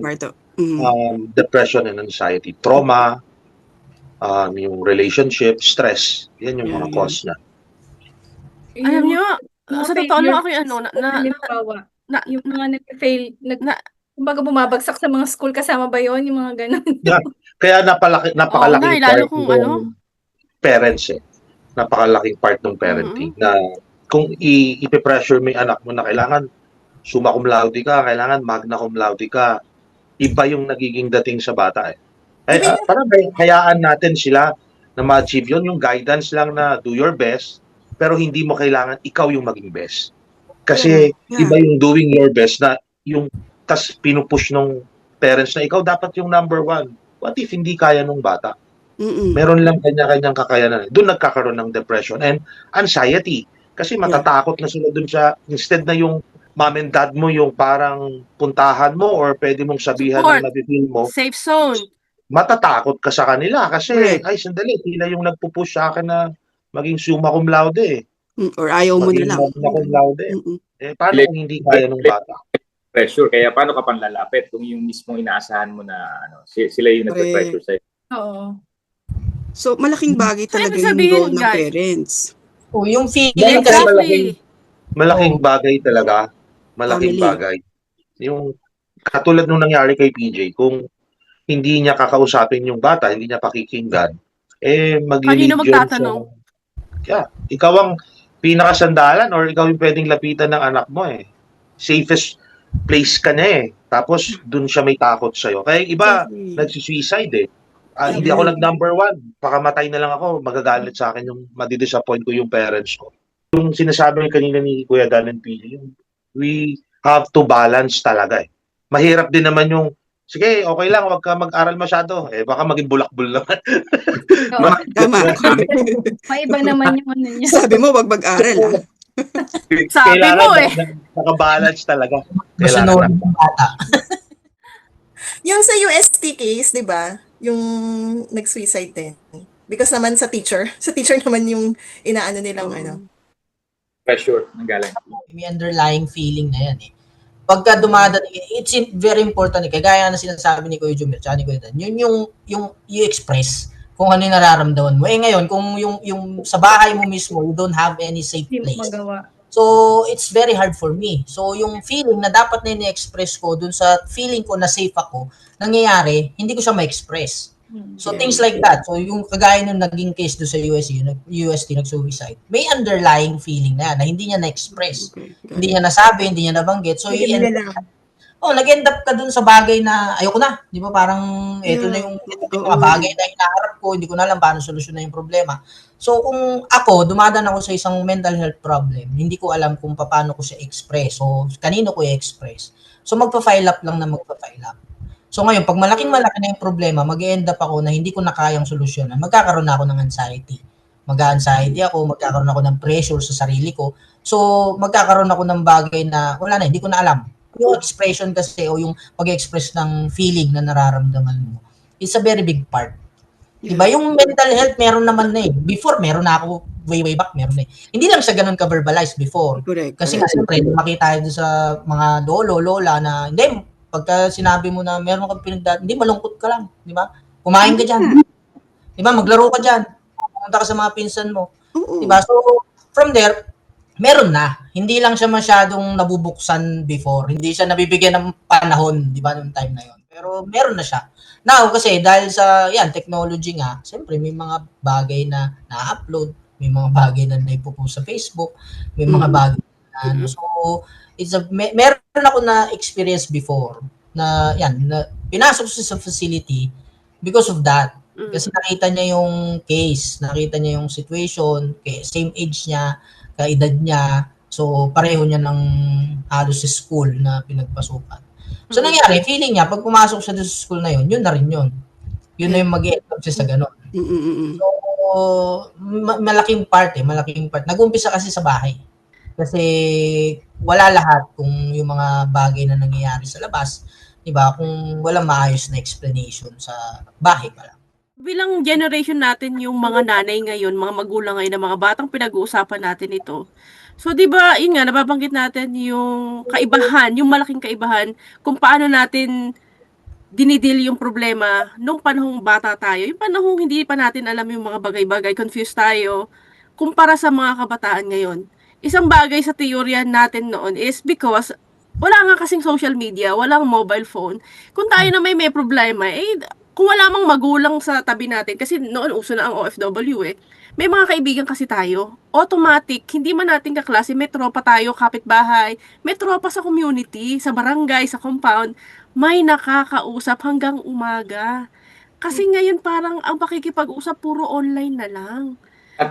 depression and anxiety. Trauma, yung relationship, stress. Yan yung mga cause na. Alam nyo, sa totoo lang ako yung yung mga nag-fail, kumbaga bumabagsak sa mga school, kasama ba yun? Yung mga ganun. Yeah. Kaya napakalaking part ng parents eh. Napakalaking part ng parenting na kung ipe-pressure mo yung anak mo na kailangan summa cum laude ka, kailangan magna cum laude ka, iba yung nagiging dating sa bata eh. Parang hayaan natin sila na ma-achieve yun, yung guidance lang na do your best, pero hindi mo kailangan ikaw yung maging best. Kasi iba yung doing your best na yung tas pinupush ng parents na ikaw dapat yung number 1. What if hindi kaya nung bata? Meron lang kanya-kanyang kakayanan. Doon nagkakaroon ng depression and anxiety. Kasi matatakot na sila doon sa, instead na yung mom and dad mo yung parang puntahan mo or pwede mong sabihan ng nafe-feel mo. Safe zone. Matatakot ka sa kanila kasi, ay sandali, sila yung nagpupush sa akin na maging summa cum laude eh. Or ayaw mo na lang. Maging cum laude. Paano kung hindi kaya nung bata? Pressure. Kaya paano ka pang lalapit kung yung mismo inaasahan mo na sila yung nagpe-pressure sa'yo? Oo. So, malaking bagay talaga yung role ng parents. Yung feeling kasi malaking bagay talaga. Malaking bagay. Yung katulad nung nangyari kay PJ, kung hindi niya kakausapin yung bata, hindi niya pakikinggan, maglilid yun sa... ikaw ang pinakasandalan or ikaw yung pwedeng lapitan ng anak mo eh. Safest place ka na eh. Tapos, dun siya may takot sa'yo. Kaya iba, nagsisuicide eh. Hindi ako nag-number 1. Pakamatay na lang ako, magagalit sa akin yung madidisappoint ko yung parents ko. Yung sinasabi kanina ni Kuya Dan and PJ, we have to balance talaga eh. Mahirap din naman yung, sige, okay lang, wag ka mag-aral masyado. Baka maging bulakbul naman. Tama. Maiba naman yung ano niya. Sabi mo, wag mag-aral Sabi mo eh. Naka-balance talaga. Kailangan ng bata. Yung sa UST case, di ba? Yung nag-suicide din. Because naman sa teacher naman yung inaano nilang Pressure, nanggaling. May underlying feeling na yan eh. Pagka dumadating, it's very important eh. Kagaya na sinasabi ni Kuya Jumir, tsaka ni Kuya Dan, yun yung i-express kung ano yung nararamdaman mo. Ngayon, kung yung sa bahay mo mismo, you don't have any safe place. So, it's very hard for me. So, yung feeling na dapat na ini-express ko dun sa feeling ko na safe ako, nangyayari, hindi ko siya ma-express. So, Yeah. things like that. So, yung kagaya nung naging case do sa UST, nag-suicide, may underlying feeling na hindi niya na-express. Okay, got Hindi it. niya nasabi, hindi niya nabanggit. So, Hindi mo lang. nag-end up ka dun sa bagay na ayoko na. Di ba? Parang ito na Yeah. yung Oo. mga bagay na hinaharap ko, hindi ko na alam paano solusyonan yung problema. So, kung ako, dumadaan ako sa isang mental health problem, hindi ko alam kung paano ko siya express. So, kanino ko i-express. So, magpa-file up lang na magpa-file up. So, ngayon, pag malaki na yung problema, mag-end up ako na hindi ko na kayang solusyonan, magkakaroon na ako ng anxiety. Mag-anxiety ako, magkakaroon ako ng pressure sa sarili ko. So, magkakaroon ako ng bagay na wala na, hindi ko na alam. Yung expression kasi o yung pag-express ng feeling na nararamdaman mo, it's a very big part. Diba? Yung mental health, meron naman na eh. Before, meron na ako, way back, meron na eh. Hindi lang siya ganun ka-verbalize before. Correct. Kasi nga, siyempre, makita tayo sa mga lolo, lola na, hindi, pagka sinabi mo na meron kang hindi, malungkot ka lang. Di ba? Kumain ka dyan. Di ba? Maglaro ka dyan. Pumunta ka sa mga pinsan mo. Oo. Di ba? So, from there, meron na. Hindi lang siya masyadong nabubuksan before. Hindi siya nabibigyan ng panahon, di ba, noong time na yon. Pero meron na siya. Now, kasi dahil sa, technology nga, siyempre may mga bagay na na-upload, may mga bagay na naipopost sa Facebook, may mga bagay na, so, meron ako na experience before na, pinasok siya sa facility because of that. Kasi nakita niya yung case, nakita niya yung situation, same age niya, kaedad niya, so pareho niya ng halos sa school na pinagpasukan. So nangyari, feeling niya, pag pumasok siya sa school na yun na rin yun. Yun na yung mag-end up siya sa gano'n. So, malaking part. Nag-umpisa kasi sa bahay. Kasi wala lahat kung yung mga bagay na nangyayari sa labas, di ba, kung walang maayos na explanation sa bahay pa lang. Bilang generation natin yung mga nanay ngayon, mga magulang ngayon, ng mga batang pinag-uusapan natin ito. So, di ba, yun nga, nababanggit natin yung kaibahan, yung malaking kaibahan, kung paano natin dinidil yung problema nung panahong bata tayo. Yung panahong hindi pa natin alam yung mga bagay-bagay, confused tayo, kumpara sa mga kabataan ngayon. Isang bagay sa teorya natin noon is because wala nga kasing social media, walang mobile phone. Kung tayo na may problema, kung wala mang magulang sa tabi natin, kasi noon uso na ang OFW may mga kaibigan kasi tayo. Automatic, hindi man natin kaklase, may tropa tayo, kapitbahay, may tropa sa community, sa barangay, sa compound, may nakakausap hanggang umaga. Kasi ngayon parang ang pakikipag-usap puro online na lang.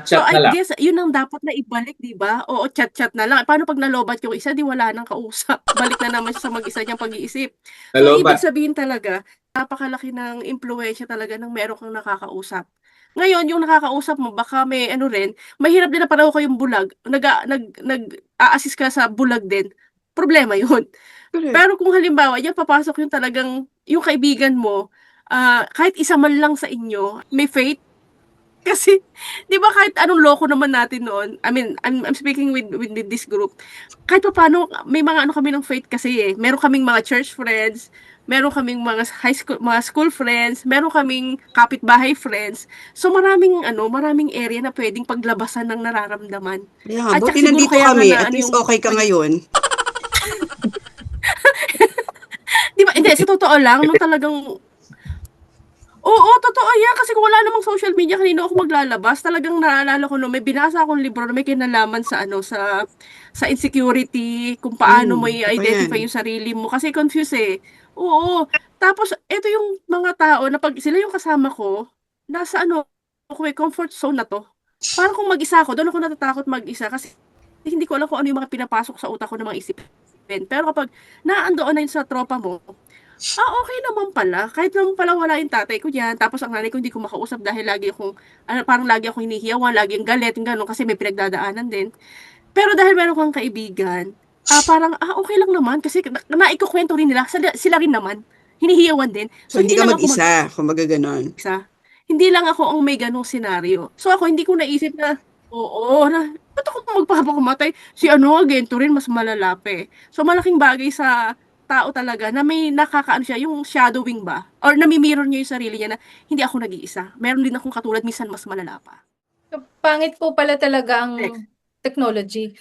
So I guess yun ang dapat na ibalik, di ba? Oo, chat-chat na lang. Paano pag nalobat yung isa, di wala nang kausap. Balik na naman siya sa mag-isa niyang pag-iisip. So ibig sabihin talaga, napakalaki ng impluwensya talaga ng meron kang nakakausap. Ngayon, yung nakakausap mo, baka may mahirap din na pareho kayong bulag, nag-a-assist ka sa bulag din, problema yun. Correct. Pero kung halimbawa, yan papasok yung talagang, yung kaibigan mo, kahit isa man lang sa inyo, may faith, kasi, di ba kahit anong loko naman natin noon, I mean, I'm speaking with this group, kahit pa paano, may mga kami ng faith kasi meron kaming mga church friends, meron kaming mga mga school friends, meron kaming kapitbahay friends. So maraming area na pwedeng paglabasan ng nararamdaman. Yeah, At buti saka siguro nandito kaya kami. nga At least okay ka ngayon. Di ba? Hindi, sa totoo lang, nung talagang Oo, totoo yan. Kasi kung wala namang social media, kanino ako maglalabas? Talagang naalala ko may binasa akong libro na may kinalaman sa sa insecurity, kung paano mo i-identify yan. yung sarili mo. Kasi confused Oo. Tapos, ito yung mga tao na pag sila yung kasama ko, nasa comfort zone na to. Parang kung mag-isa ako, doon ako natatakot mag-isa kasi hindi ko alam kung ano yung mga pinapasok sa utak ko ng mga isipin. Pero kapag naandoon na yun sa tropa mo, okay naman pala. Kahit naman pala wala yung tatay ko diyan, tapos ang nanay ko hindi ko makausap dahil lagi akong, parang lagi akong hinihiyawan, lagi ang galit, gano'n, kasi may pinagdadaanan din. Pero dahil meron kang kaibigan, parang, okay lang naman, kasi naikukwento rin nila, sila rin naman, hinihiyawan din. So, hindi ka lang ako mag-isa, kumbaga ganon. mag-isa. Hindi lang ako ang may ganong senaryo. So ako, hindi ko naisip na, ba't ako magpapakamatay? Si Gento rin, mas malala pa So malaking bagay sa tao talaga na may nakakaano siya, yung shadowing ba? Or nami-mirror niya yung sarili niya na hindi ako nag-iisa. Meron din akong katulad, minsan mas malala pa. So, pangit po pala talaga ang technology.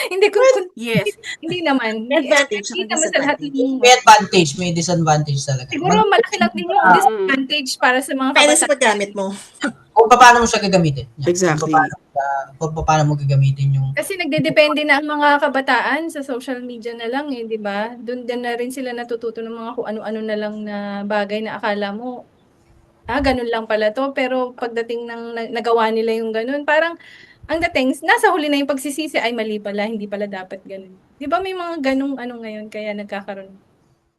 Hindi ko Yes. hindi naman. May advantage Hindi at naman sa lahat disadvantage. ng May advantage, may disadvantage talaga. siguro malaki lang din yung disadvantage para sa mga Depende sa kabataan. paggamit mo. Kung paano mo siya gagamitin. Yan. Exactly. Kung paano mo gagamitin yung Kasi nagdedepende na ang mga kabataan sa social media na lang eh, di ba? Doon din na rin sila natututo ng mga kung ano-ano na lang na bagay na akala mo, ganun lang pala to. Pero pagdating ng nagawa nila yung ganun, parang ang dating, nasa huli na yung pagsisisi, ay mali pala, hindi pala dapat ganun. Di ba may mga ganung ano ngayon, kaya nagkakaroon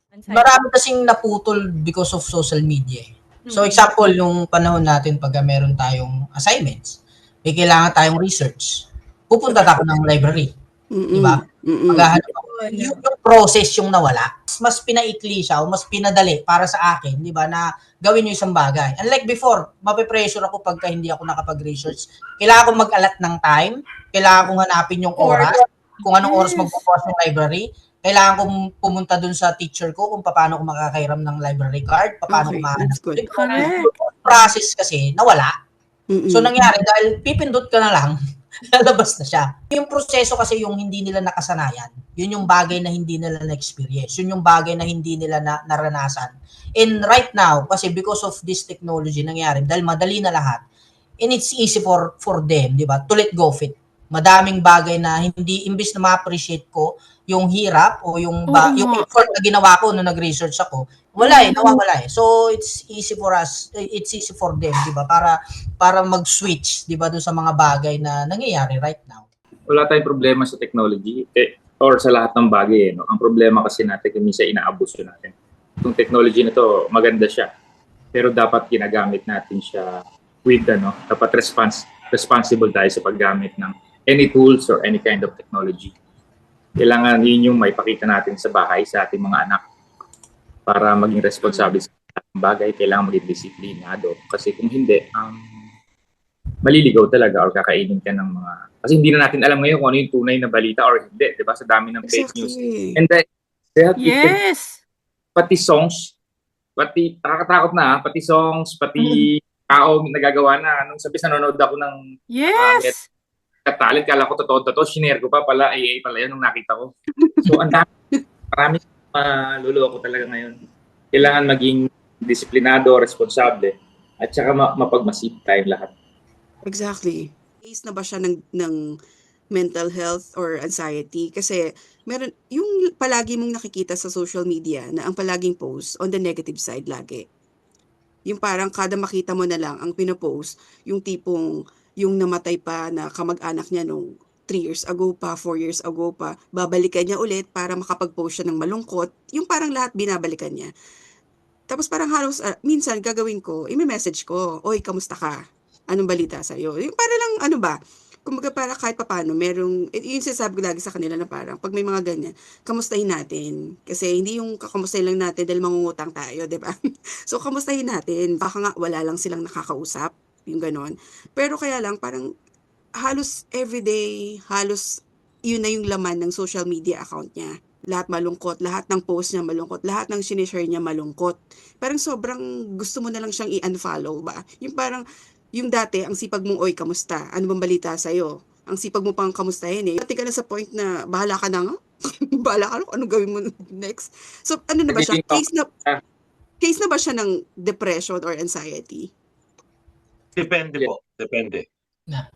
anxiety. marami kasing naputol because of social media. So example, nung panahon natin pag meron tayong assignments, may kailangan tayong research, pupunta ako ng library. Di ba? Maghahanap ako. Yung process yung nawala, mas pinaikli siya o mas pinadali para sa akin, di ba, na gawin yung isang bagay. Unlike before, mape-pressure ako pagka hindi ako nakapag-research. Kailangan kong mag-alat ng time, kailangan kong hanapin yung oras, kung anong oras magbubukas ng library, kailangan kong pumunta dun sa teacher ko kung paano ko makakairam ng library card, paano ko mahanap. That's good. Correct. Process kasi, nawala. So nangyari, dahil pipindot ka na lang, lalabas na siya. Yung proseso kasi yung hindi nila nakasanayan, yun yung bagay na hindi nila na-experience, yun yung bagay na hindi nila naranasan. And right now, kasi because of this technology nangyari, dahil madali na lahat, and it's easy for them, di ba, to let go of it. Madaming bagay na hindi, imbis na ma-appreciate ko yung hirap o yung effort na ginawa ko nung nag-research ako, wala nawawala eh. So it's easy for us, it's easy for them, di ba, para mag-switch, di ba, doon sa mga bagay na nangyayari right now. Wala tayong problema sa technology or sa lahat ng bagay. No? Ang problema kasi natin kung minsan inaabuso natin. Itong technology na to, maganda siya. Pero dapat ginagamit natin siya with, dapat responsible tayo sa paggamit ng any tools or any kind of technology. Kailangan yun yung may pakita natin sa bahay sa ating mga anak para maging responsable sa bagay. Kailangan maging disiplinado. Kasi kung hindi, maliligaw talaga or kakainin ka ng mga... Kasi hindi na natin alam ngayon kung ano yung tunay na balita or hindi. Diba? Sa dami ng fake news. And then, Yes. pati songs, nakakatakot na, pati songs, pati tao nagagawa na. Nung sabi, nanonood ako ng Yes. talent, kala ko totoo, shinare ko pa pala, AA pala yun nung nakita ko. So, marami maluloko talaga ngayon. Kailangan maging disiplinado, responsable, at saka mapagmasip tayong lahat. Exactly. Case na ba siya ng mental health or anxiety? Kasi meron yung palagi mong nakikita sa social media na ang palaging post on the negative side lagi. Yung parang kada makita mo na lang ang pinopost, yung tipong yung namatay pa na kamag-anak niya nung 3 years ago pa, 4 years ago pa, babalikan niya ulit para makapag-post siya ng malungkot. Yung parang lahat binabalikan niya. Tapos parang halos, minsan gagawin ko, i-message ko, oy, kamusta ka? Anong balita sa'yo? Yung para lang, kumbaga para kahit papano, merong, yung sinasabi ko lagi sa kanila na parang, pag may mga ganyan, kamustahin natin. Kasi hindi yung kakamustahin lang natin dahil mangungutang tayo, di ba? So, kamustahin natin. Baka nga wala lang silang nakakausap, yung ganon. Pero kaya lang, parang halos everyday, halos yun na yung laman ng social media account niya. Lahat malungkot, lahat ng post niya malungkot, lahat ng sinishare niya malungkot. Parang sobrang gusto mo na lang siyang i-unfollow ba? Yung parang, yung dati, ang sipag mong, oy, kamusta? Ano bang balita sa'yo? Ang sipag mo pang kamustahin eh. Dati ka na sa point na, bahala ka na nga. Bahala ka na kung anong gawin mo next. So, ano na ba siya? Case na ba siya ng depression or anxiety? Depende po. Depende. Na.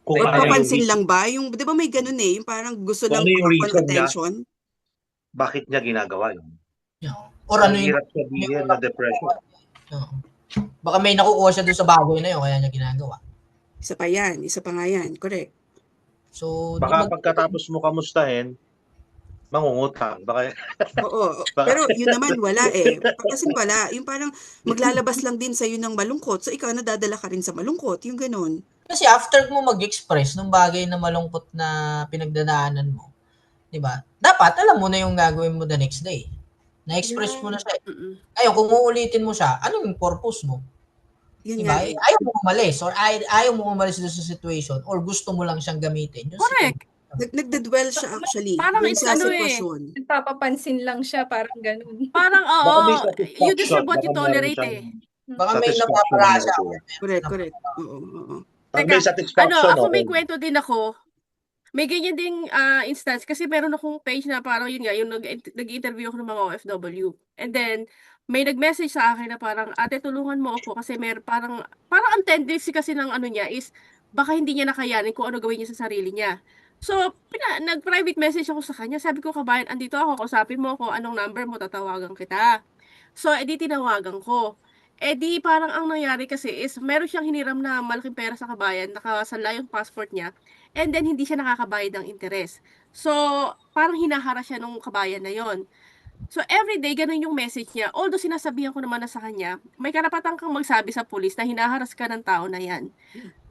Kung Or ano yung papansin lang ba? Yung, di ba may ganun eh, yung parang gusto Kung lang ano yung makakuha ng reason niya? attention. bakit niya ginagawa yun. Or ano Ang yung... hirap sabihin na depression. Baka may nakukuha siya doon sa bagay na yun, kaya niya ginagawa. Isa pa yan, isa pa nga yan, correct. So, Baka pagkatapos mo kamustahin, mangungutang. Baka, Oo, pero yun naman wala eh. Kasi wala, yung parang maglalabas lang din sa'yo ng malungkot, so ikaw nadadala ka rin sa malungkot, yung ganun. kasi after mo mag-express ng bagay na malungkot na pinagdadaanan mo, di ba? Dapat alam mo na yung gagawin mo the next day. Na-express mo na siya. Ngayon, kung uulitin mo siya, ano yung purpose mo? Yun Diba? nga eh. Ayaw mo umalis or ayaw mo umalis doon sa situation or gusto mo lang siyang gamitin. Yung Correct. Nagdedwell siya actually. Parang dun it's sa ano eh. sitwasyon. Nagpapapansin lang siya, parang ganun. Parang, baka may oo, you deserve satisfaction. what you Baka meron tolerate siyang eh. Baka may satisfaction napapala na siya. nakuha. Correct, correct. Oo, oo. Pag Teka, may satisfaction, ako may okay. kwento din ako. May ganyan ding instance kasi meron akong page na parang yun nga, yung nag-interview ako ng mga OFW. And then, may nag-message sa akin na parang, ate, tulungan mo ako kasi parang ang tendency kasi ng ano niya is, baka hindi niya nakayanin kung ano gawin niya sa sarili niya. So, nag-private message ako sa kanya. Sabi ko, kabayan, andito ako, kausapin mo ako, anong number mo, tatawagan kita. So, edi tinawagan ko. Edi parang ang nangyari kasi is, meron siyang hiniram na malaking pera sa kabayan, nakasanla yung passport niya, and then hindi siya nakakabayad ng interes. So, parang hinahara siya nung kabayan na yon. So, everyday, ganun yung message niya. Although sinasabihan ko naman na sa kanya, may karapatan kang magsabi sa pulis na hinaharas ka ng tao na yan.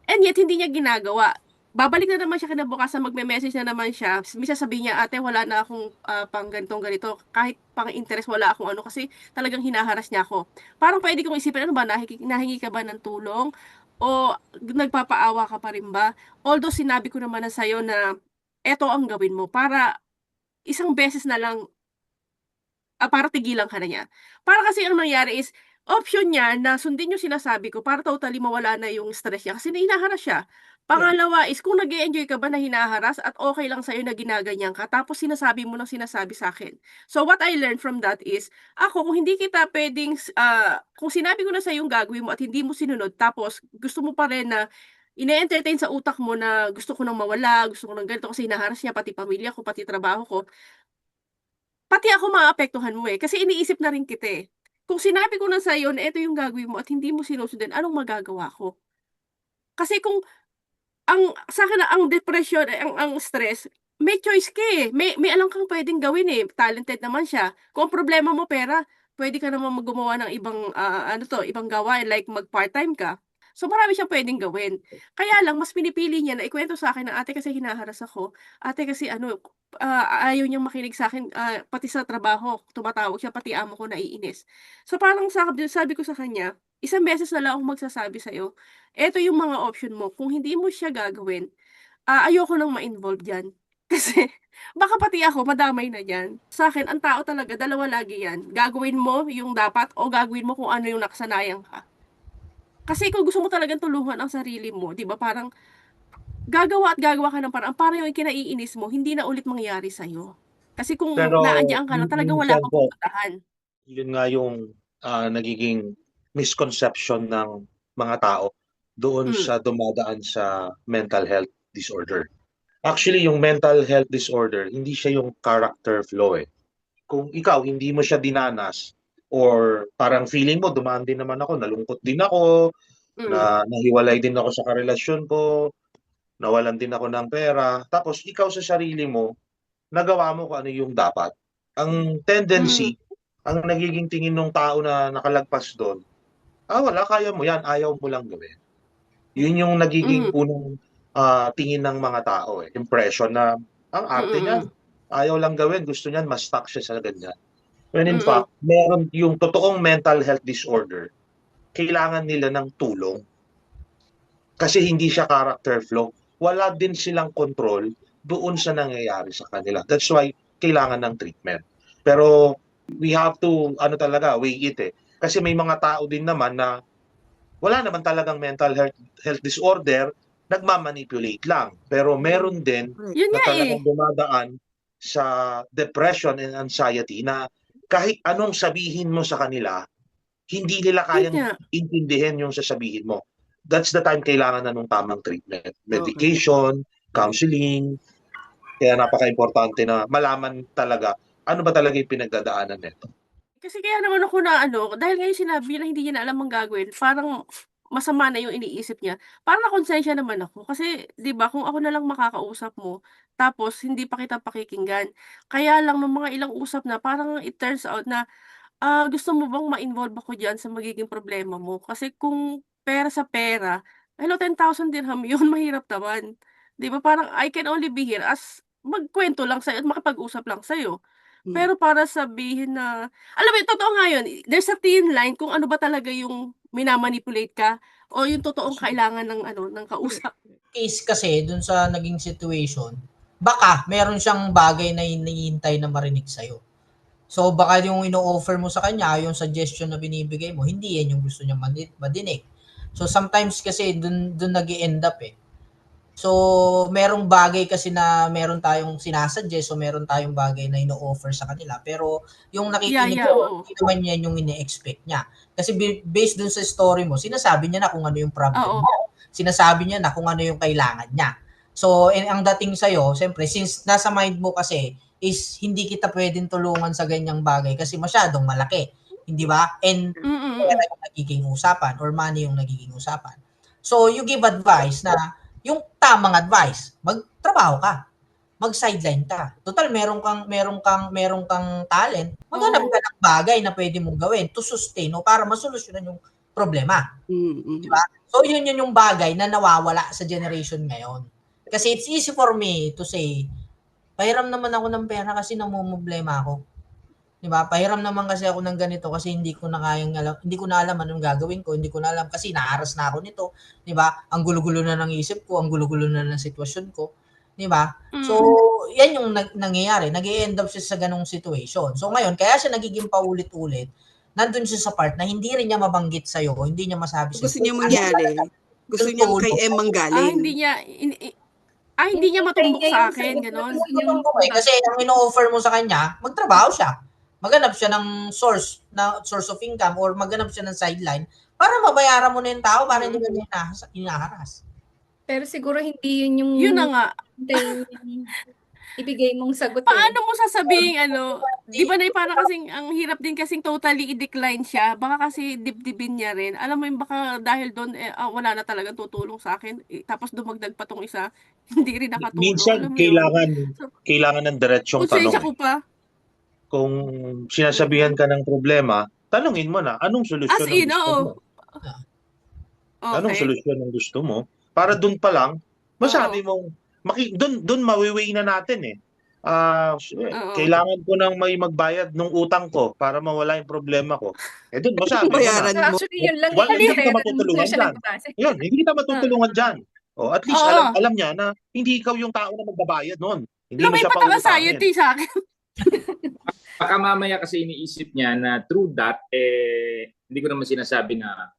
And yet, hindi niya ginagawa. Babalik na naman siya kinabukasan, magme-message na naman siya. Misa sabihin niya, ate, wala na akong pang ganitong ganito. Kahit pang interest, wala akong ano kasi talagang hinaharas niya ako. Parang pwede kong isipin, ano ba, nahingi ka ba ng tulong? O nagpapaawa ka pa rin ba? Although sinabi ko naman na sa'yo na eto ang gawin mo para isang beses na lang para tigilan ka na niya. Para kasi ang nangyari is, option niya na sundin yung sinasabi ko para totally mawala na yung stress niya kasi hinaharas siya. Pangalawa is, kung nag-e-enjoy ka ba na hinaharas at okay lang sa'yo na ginaganyan ka, tapos sinasabi mo ng sinasabi sa akin. So, what I learned from that is, ako, kung hindi kita pwedeng, kung sinabi ko na sa'yo yung gagawin mo at hindi mo sinunod, tapos gusto mo pa rin na ine-entertain sa utak mo na gusto ko nang mawala, gusto ko nang ganito kasi hinaharas niya pati pamilya ko, pati trabaho ko, pati ako maapektuhan mo eh. Kasi iniisip na rin kita eh. Kung sinabi ko na sa'yo na ito yung gagawin mo at hindi mo sinusundan, anong magagawa ko? Kasi kung sa akin ang depression, ang stress, may choice ka eh. May alam kang pwedeng gawin eh. Talented naman siya. Kung ang problema mo pera, pwede ka naman gumawa ng ibang gawain like mag part-time ka. So marami siyang pwedeng gawin. Kaya lang, mas pinipili niya na ikwento sa akin na ate kasi hinaharas ako. Ate kasi ayaw niyang makinig sa akin, pati sa trabaho, tumatawag siya, pati amo ko naiinis. So parang sabi ko sa kanya, isang beses na lang akong magsasabi sa'yo, eto yung mga option mo. Kung hindi mo siya gagawin, ayoko nang ma-involve dyan. Kasi, baka pati ako, madamay na dyan. Sa akin, ang tao talaga, dalawa lagi yan. Gagawin mo yung dapat o gagawin mo kung ano yung nakasanayan ka. Kasi kung gusto mo talagang tulungan ang sarili mo, di ba, parang gagawa at gagawa ka ng parang para yung kinaiinis mo, hindi na ulit mangyari sa'yo. Kasi kung Pero naandyan ka lang, talagang wala minsan kang po, pupuntahan. yun nga yung nagiging misconception ng mga tao doon sa dumadaan sa mental health disorder. Actually, yung mental health disorder, hindi siya yung character flaw eh. Kung ikaw, hindi mo siya dinanas, or parang feeling mo, dumaan din naman ako, nalungkot din ako, nahiwalay din ako sa karelasyon ko, nawalan din ako ng pera, tapos ikaw sa sarili mo, nagawa mo kung ano yung dapat. Ang tendency, ang nagiging tingin ng tao na nakalagpas doon, wala, kaya mo yan, ayaw mo lang gawin. Yun yung nagiging unang tingin ng mga tao eh. Impression na ang arte niyan, ayaw lang gawin, gusto niyan, mas stuck siya sa ganyan. When in fact, meron yung totoong mental health disorder, kailangan nila ng tulong. Kasi hindi siya character flaw. Wala din silang control doon sa nangyayari sa kanila. That's why kailangan ng treatment. Pero we have to, weigh it eh. Kasi may mga tao din naman na wala naman talagang mental health disorder, nagmamanipulate lang. Pero meron din na talagang dumadaan sa depression and anxiety na kahit anong sabihin mo sa kanila, hindi nila kayang intindihin yung sasabihin mo. That's the time kailangan na ng tamang treatment. Medication, counseling. Kaya napaka-importante na malaman talaga ano ba talaga yung pinagdadaanan nito. Kasi kaya naman ako na dahil ngayon sinabi na hindi niya na alam ang gagawin, parang masama na yung iniisip niya. Parang nakonsensya naman ako. Kasi, di ba, kung ako na lang makakausap mo, tapos hindi pa kita pakikinggan. Kaya lang, nung mga ilang usap na, parang it turns out na, gusto mo bang ma-involve ako dyan sa magiging problema mo? Kasi kung pera sa pera, hello, 10,000 dirham yun, mahirap naman. Di ba, parang I can only be here as magkwento lang sa'yo at makipag-usap lang sa'yo. Pero para sabihin na, alam mo, totoo nga yun, there's a thin line kung ano ba talaga yung minamanipulate ka o yung totoong kailangan ng kausap. Case kasi dun sa naging situation, baka meron siyang bagay na hinihintay na marinig sa'yo. So baka yung ino-offer mo sa kanya, yung suggestion na binibigay mo, hindi yan yung gusto niya madinig. So sometimes kasi dun nag-i-end up eh. So, merong bagay kasi na meron tayong sinasuggest o meron tayong bagay na ino-offer sa kanila. Pero yung nakikinig Yeah, ko, oo. hindi naman yan yung ine-expect niya. Kasi based dun sa story mo, sinasabi niya na kung ano yung problem Oo. mo. Sinasabi niya na kung ano yung kailangan niya. So, ang dating sa'yo, siyempre, since nasa mind mo kasi is hindi kita pwedeng tulungan sa ganyang bagay kasi masyadong malaki. Hindi ba? And pera yung nagiging usapan or money yung nagiging usapan. So, you give advice na yung tamang advice, magtrabaho ka. Mag-sideline ka. Total meron kang talent. Maghanap ka ng bagay na pwede mong gawin to sustain o para masolusyonan yung problema. Di ba? So yun yung bagay na nawawala sa generation ngayon. Kasi it's easy for me to say, pahiram naman ako ng pera kasi namumblema ako. Di ba? Pahiram naman kasi ako ng ganito kasi hindi ko na alam anong gagawin ko, hindi ko na alam kasi naaras na ako nito, di ba? Ang gulo-gulo na ng isip ko, ang gulo-gulo na ng sitwasyon ko, di ba? So, yan yung nangyayari, nag-i-end up siya sa ganung situation. So ngayon, kaya siya nagiging paulit-ulit, nandun siya sa part na hindi rin niya mabanggit sa'yo, hindi niya masabi sa'yo. Gusto niya mangyari. Gusto niya kay Em manggaling. Hindi niya matumbok sa akin, ganon. Kasi ang ino-offer mo sa kanya, magtrabaho siya. Maghanap siya ng source of income or maghanap siya ng sideline para mabayaran mo na yung tao para hindi ka inaharas. Pero siguro hindi yun yung Yun na nga. ibigay mong sagot Paano mo sasabihin, di ba na parang kasing, ang hirap din kasing totally i-decline siya. Baka kasi dibdibin niya rin. Alam mo yung baka dahil doon, wala na talagang tutulong sa akin. Tapos dumagdag pa tong isa, hindi rin nakatulong. Minsan, Alam mo yun? kailangan ng diretsong Konsensya tanong. ko pa. Kung sinasabihan ka ng problema, tanungin mo na, anong solusyon As in, ang gusto mo? Anong Okay. solusyon ang gusto mo? Para doon pa lang, masabi mong, doon mawiweigh na natin eh. Kailangan ko nang may magbayad ng utang ko para mawala yung problema ko. Doon masabi mo na. Bayaran mo. Actually, yun lang Hindi yung kita matutulungan dyan. Yun, hindi kita matutulungan dyan. At least alam niya na hindi ikaw yung tao na magbabayad noon. Hindi mo siya Lumipat ang pautangin. anxiety sa akin. Baka mamaya kasi iniisip niya na through that, hindi ko naman sinasabi na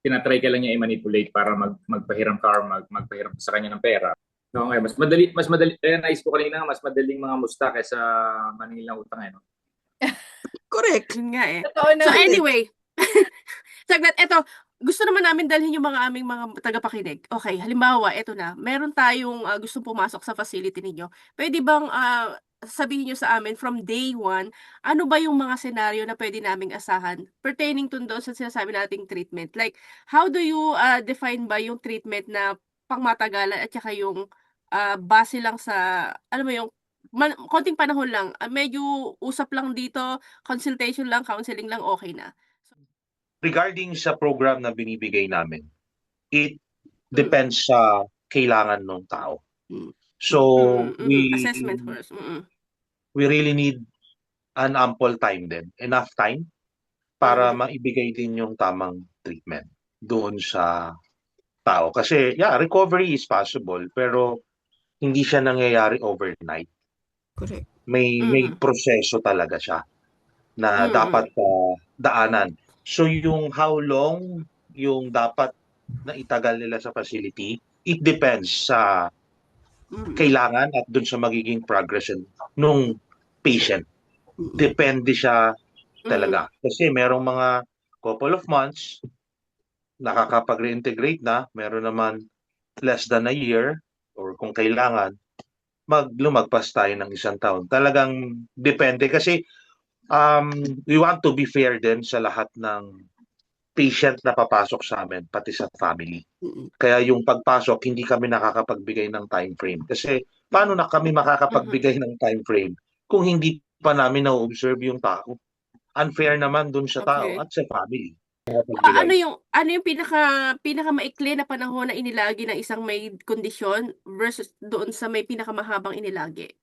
tinatry ka lang niya i-manipulate para magpahiram ka or magpahiram sa kanya ng pera. So, okay, mas madali, nais ko kanina, mas madaling mga musta kaysa maningil ng utang. No? Correct. Yun nga eh. So anyway, saglit, eto, gusto naman namin dalhin yung aming mga tagapakinig. Okay, halimbawa, eto na, meron tayong gustong pumasok sa facility ninyo. Pwede bang sabihin nyo sa amin from day one, ano ba yung mga senaryo na pwede naming asahan pertaining to doon sa sinasabi nating treatment? Like, how do you define ba yung treatment na pangmatagalan at saka yung base lang sa, alam mo yung, konting panahon lang, medyo usap lang dito, consultation lang, counseling lang, okay na. Regarding sa program na binibigay namin, it depends sa kailangan ng tao. So, assessment first. We really need an ample time din, enough time para maibigay din yung tamang treatment doon sa tao. Kasi, recovery is possible, pero hindi siya nangyayari overnight. Correct. May proseso talaga siya na dapat daanan. So, yung how long yung dapat na itagal nila sa facility, it depends sa kailangan at dun sa magiging progression nung patient. Depende siya talaga. Kasi merong mga couple of months, nakakapag-reintegrate na, meron naman less than a year, or kung kailangan, lumagpas tayo ng 1 taon. Talagang depende kasi we want to be fair din sa lahat ng patient na papasok sa amin, pati sa family. Kaya yung pagpasok, hindi kami nakakapagbigay ng time frame. Kasi paano na kami makakapagbigay ng time frame kung hindi pa namin na-observe yung tao? Unfair naman dun sa tao at sa family. Ano yung pinaka maikli na panahon na inilagi ng isang may kondisyon versus doon sa may pinakamahabang inilagi?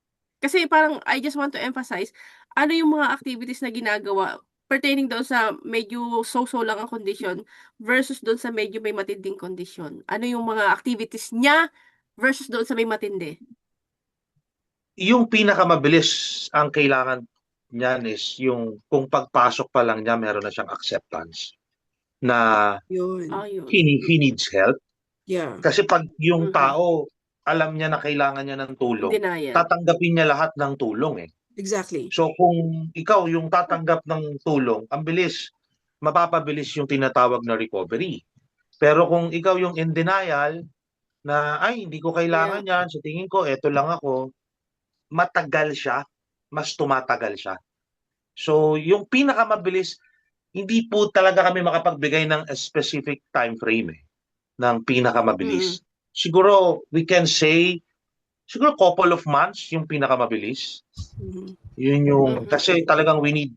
Kasi parang I just want to emphasize, ano yung mga activities na ginagawa pertaining doon sa medyo so-so lang ang kondisyon versus doon sa medyo may matinding kondisyon? Ano yung mga activities niya versus doon sa may matindi? Yung pinakamabilis ang kailangan niyan is yung kung pagpasok pa lang niya, meron na siyang acceptance na he needs help. Yeah. Kasi pag yung Mhm. tao, alam niya na kailangan niya ng tulong, Denial. tatanggapin niya lahat ng tulong eh. Exactly. So kung ikaw yung tatanggap ng tulong, ang bilis, mapapabilis yung tinatawag na recovery. Pero kung ikaw yung in denial, na ay hindi ko kailangan yan, sa tingin ko eto lang ako, matagal siya, mas tumatagal siya. So yung pinakamabilis, hindi po talaga kami makapagbigay ng a specific time frame ng pinakamabilis. Siguro we can say siguro couple of months yung pinakamabilis. Mhm. Yun yung Mhm. kasi talagang we need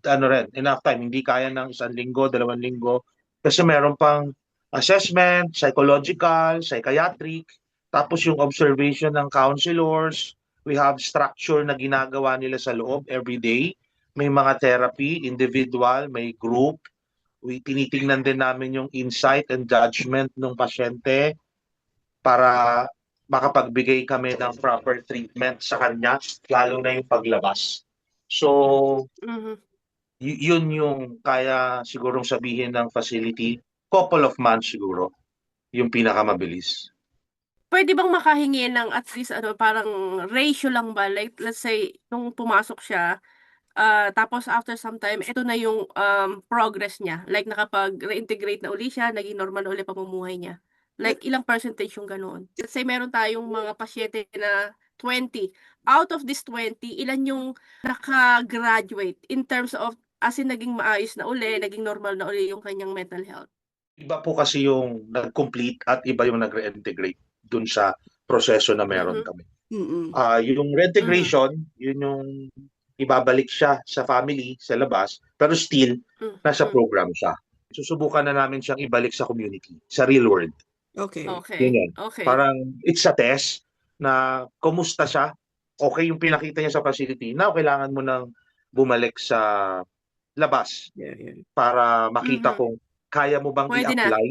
enough time. Hindi kaya ng 1 linggo, 2 linggo kasi meron pang assessment, psychological, psychiatric, tapos yung observation ng counselors. We have structure na ginagawa nila sa loob every day. May mga therapy, individual, may group. Tinitingnan din namin yung insight and judgment ng pasyente para makapagbigay kami ng proper treatment sa kanya, lalo na yung paglabas. So, Mhm. yun yung kaya sigurong sabihin ng facility, couple of months siguro, yung pinakamabilis. Pwede bang makahingi ng at least parang ratio lang ba? Like, let's say, nung pumasok siya, tapos after some time, ito na yung progress niya. Like, nakapag-reintegrate na uli siya, naging normal na uli pamumuhay niya. Like, ilang percentage yung ganoon? Let's say, meron tayong mga pasyente na 20. Out of this 20, ilan yung naka-graduate in terms of, as in, naging maayos na uli, naging normal na uli yung kanyang mental health. Iba po kasi yung nag-complete at iba yung nag-reintegrate dun sa proseso na meron kami. Mm-mm. Yung reintegration, yun yung ibabalik siya sa family, sa labas, pero still, nasa program siya. Susubukan na namin siyang ibalik sa community, sa real world. Okay. Okay. Ganyan. Okay. Parang it's a test na kumusta siya. Okay yung pinakita niya sa facility. Now, kailangan mo nang bumalik sa labas Yeah. para makita kung kaya mo bang Pwede na. i-apply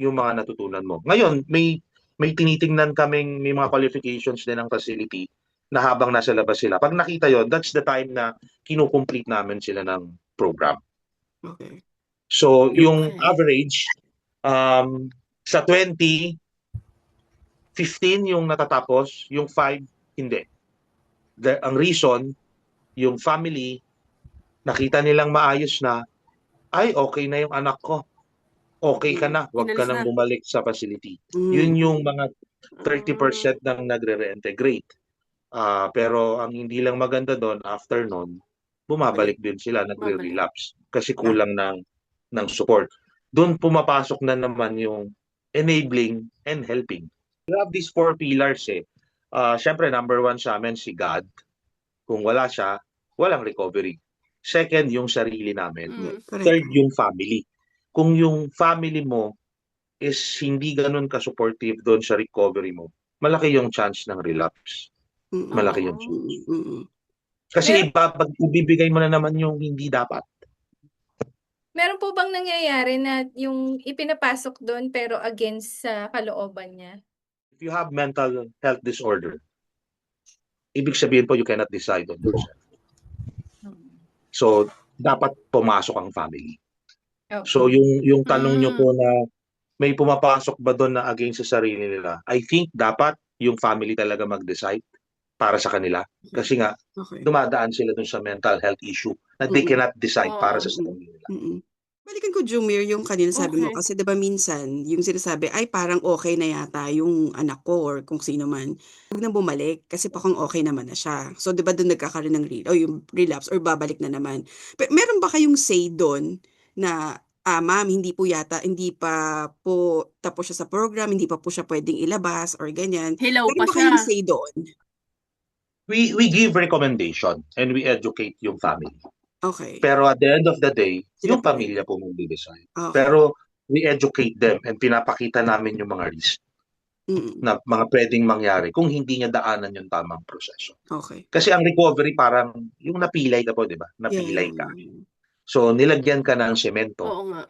yung mga natutunan mo. Ngayon, may tinitingnan kaming may mga qualifications din ng facility na habang nasa labas sila. Pag nakita yon, that's the time na kinukomplete namin sila ng program. Okay. So, yung Okay. average, sa 20, 15 yung natatapos, yung 5, hindi. Ang reason, yung family, nakita nilang maayos na, ay, okay na yung anak ko. Okay ka na, huwag ka Inalis nang na. bumalik sa facility. Mm. Yun yung mga 30% ng nagre-reintegrate. Pero ang hindi lang maganda doon, after nun, bumabalik din sila, nagre-relapse. Kasi kulang ng support. Doon pumapasok na naman yung enabling and helping. We have these 4 pillars Siyempre, number 1 sa amin si God. Kung wala siya, walang recovery. Second, yung sarili namin. Correct. Third, yung family. Kung yung family mo is hindi ganun ka-supportive doon sa recovery mo, malaki yung chance ng relapse. Malaki yung chance. Kasi ibibigay mo na naman yung hindi dapat. Meron po bang nangyayari na yung ipinapasok doon pero against sa kalooban niya? If you have mental health disorder, ibig sabihin po you cannot decide on yourself. So, dapat pumasok ang family. Okay. So, yung tanong nyo po na may pumapasok ba doon na against sa sarili nila? I think dapat yung family talaga mag-decide para sa kanila. Kasi nga, dumadaan sila doon sa mental health issue na they cannot decide para sa sarili nila. Balikan ko, Jumir, yung kanina sabi mo. Kasi diba minsan, yung sinasabi, ay parang okay na yata yung anak ko or kung sino man. Huwag nang bumalik kasi pakang okay naman na siya. So diba doon nagkakaroon ng yung relapse or babalik na naman. Pero meron ba kayong say doon na ma'am, hindi pa po tapos siya sa program, hindi pa po siya pwedeng ilabas or ganyan. Hello Meron pa ba siya. kayong say doon? We give recommendation and we educate yung family. Okay. Pero at the end of the day, Sila yung pa rin. pamilya po mag-decide. Okay. Pero we educate them and pinapakita namin yung mga risk na mga pwedeng mangyari kung hindi niya daanan yung tamang proseso. Okay. Kasi ang recovery parang yung napilay ka po, di ba? Napilay ka. So, nilagyan ka ng semento. Oo nga.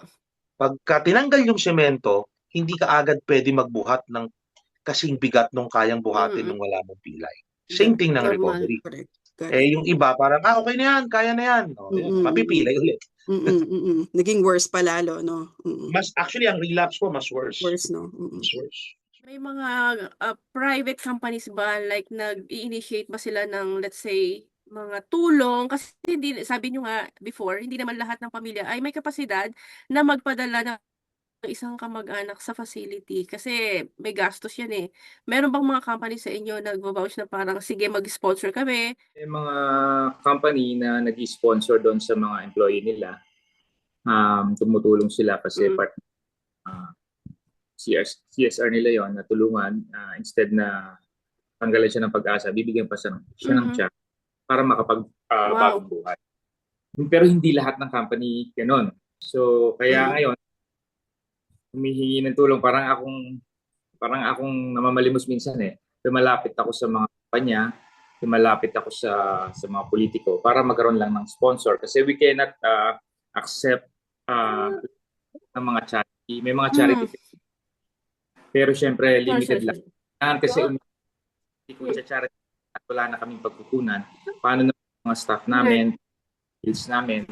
Pagka tinanggal yung semento, hindi ka agad pwede magbuhat ng kasing bigat nung kayang buhatin nung wala mong pilay. Same thing ng recovery. Correct. Yung iba parang, okay na yan, kaya na yan. Mapipilay ulit. Naging worse pa lalo, no? Actually, ang relapse po, mas worse. Worse, no? Mas worse. May mga private companies ba like nag-i-initiate ba sila ng let's say mga tulong kasi hindi sabi nyo nga before hindi naman lahat ng pamilya ay may kapasidad na magpadala ng isang kamag-anak sa facility kasi may gastos yan eh. Meron bang mga company sa inyo nagvo-vouch na parang sige mag-sponsor kami? May mga company na nag-sponsor doon sa mga employee nila. Tumutulong sila kasi part CSR nila yon na tulungan instead na tanggalan siya ng pag-asa, bibigyan pa siya ng check para bagong buhay. Pero hindi lahat ng company gano'n. So kaya ngayon humihingi ng tulong parang akong namamalimos minsan eh. Lumalapit ako sa mga kumpanya, lumalapit ako sa mga politiko para magkaroon lang ng sponsor kasi we cannot accept ng mga charity. May mga charity pero syempre limited lang. Kasi kung sa charity at wala na kaming pagkukunan, paano na mga staff namin, skills namin,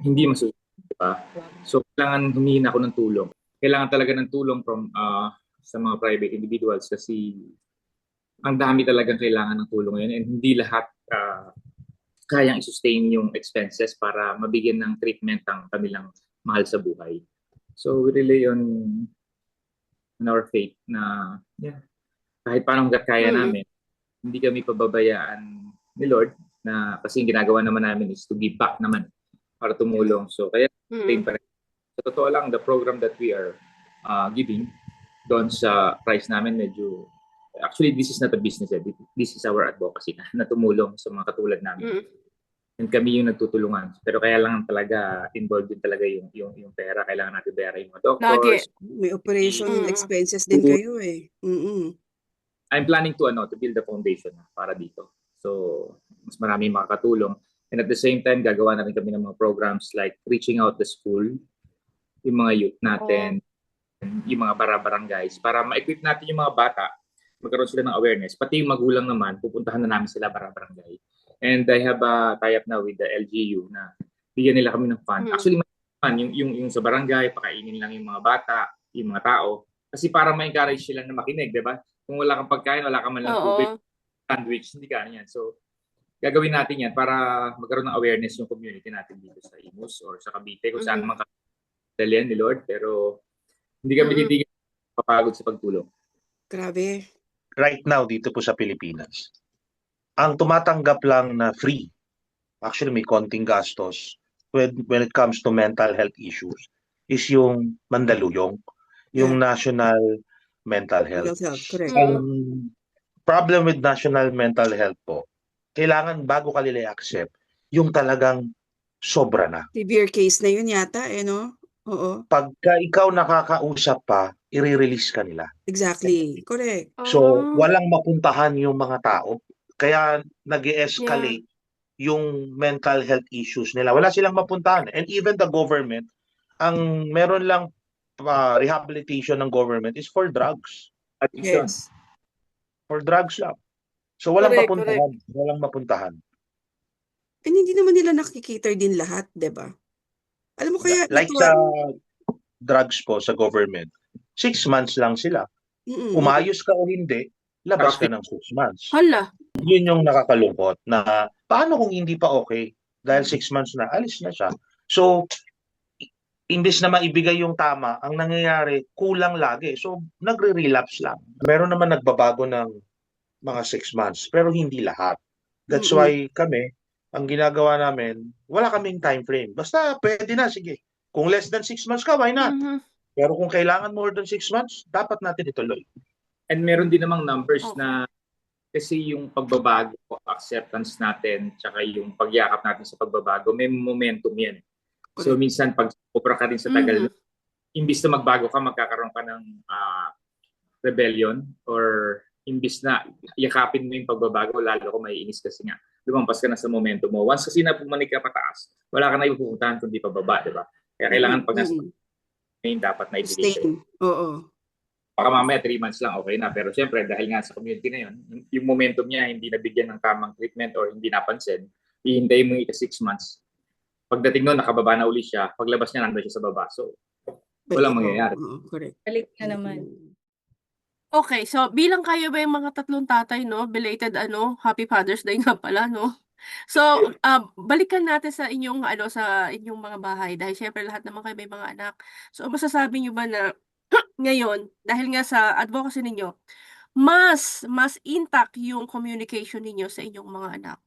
hindi masusunod. Diba? So, kailangan humihin ako ng tulong. Kailangan talaga ng tulong from sa mga private individuals kasi ang dami talagang kailangan ng tulong yun and hindi lahat kayang i-sustain yung expenses para mabigyan ng treatment ang kanilang mahal sa buhay. So, we rely on our faith na kahit paano hanggat kaya namin, hindi kami pababayaan ni Lord na kasi yung ginagawa naman namin is to give back naman para tumulong. So, kaya sa totoo lang, the program that we are giving doon sa price namin medyo, actually, this is not a business. This is our advocacy na tumulong sa mga katulad namin. And kami yung nagtutulungan. Pero kaya lang talaga, involved din talaga yung pera. Kailangan natin bayaran yung mga doctors. May operation expenses din kayo eh. I'm planning to build a foundation para dito. So, mas marami makakatulong. And at the same time, gagawa na rin kami ng mga programs like reaching out the school, yung mga youth natin, yung mga barangays, para ma-equip natin yung mga bata, magkaroon sila ng awareness. Pati yung magulang naman, pupuntahan na namin sila barangay. And I have a tie-up now with the LGU na bigyan nila kami ng fund. Actually, yung sa barangay, pakainin lang yung mga bata, yung mga tao. Kasi para ma-encourage sila na makinig, di ba? Kung wala kang pagkain, wala kang man lang tubig, sandwich, hindi ka yan. So, gagawin natin yan para magkaroon ng awareness yung community natin dito sa Imus or sa Cavite, kung saan man kadalian ni Lord. Pero hindi kami titigil papagod sa pagtulong. Grabe. Right now, dito po sa Pilipinas, ang tumatanggap lang na free, actually may konting gastos when it comes to mental health issues, is yung Mandaluyong, yung National Mental Health. Correct. Problem with National Mental Health po, kailangan bago ka nila i-accept, yung talagang sobra na. Severe case na yun yata no? Oo. Pagka ikaw nakakausap pa, i-release ka nila. Exactly. Correct. So, walang mapuntahan yung mga tao. Kaya nag-escalate yung mental health issues nila. Wala silang mapuntahan. And even the government, ang meron lang rehabilitation ng government is for drugs. Yes. For drugs lang. So, walang mapuntahan. Walang mapuntahan. And hindi naman nila nakikiter din lahat, diba? Alam mo kaya... Like sa drugs po sa government, 6 months lang sila. Umayos ka o hindi, labas ka ng 6 months. Hala. Yun yung nakakalungkot na paano kung hindi pa okay dahil 6 months na, alis na siya. So, imbes na maibigay yung tama, ang nangyayari, kulang lagi. So, nagre-relapse lang. Meron naman nagbabago ng mga 6 months, pero hindi lahat. That's why kami, ang ginagawa namin, wala kaming time frame. Basta pwede na, sige. Kung less than 6 months ka, why not? Pero kung kailangan more than 6 months, dapat natin ituloy. And meron din namang numbers na kasi yung pagbabago, acceptance natin, tsaka yung pagyakap natin sa pagbabago, may momentum yan. So minsan pag opera ka rin sa tagal, imbis na magbago ka, magkakaroon ka ng rebellion or imbis na yakapin mo yung pagbabago, lalo ko maiinis kasi nga lumampas ka na sa momentum mo. Once kasi na pumanik ka pataas, wala ka na ipupuntahan kundi pababa, di ba? Kaya kailangan pag nasa dapat na ibigay. Oo. Baka mamaya 3 months lang, okay na. Pero siyempre, dahil nga sa community na yun, yung momentum niya hindi nabigyan ng tamang treatment or hindi napansin, hihintayin mo ika 6 months. Pagdating nun, nakababa na uli siya. Paglabas niya, nandun siya sa baba. So, walang mangyayari. Correct. Balik na naman. Okay, so bilang kayo ba yung mga tatlong tatay, no? Belated Happy Father's Day nga pala, no? So, balikan natin sa inyong mga bahay dahil syempre lahat naman kayo may mga anak. So, masasabi niyo ba na ngayon, dahil nga sa advocacy ninyo, mas intact yung communication ninyo sa inyong mga anak?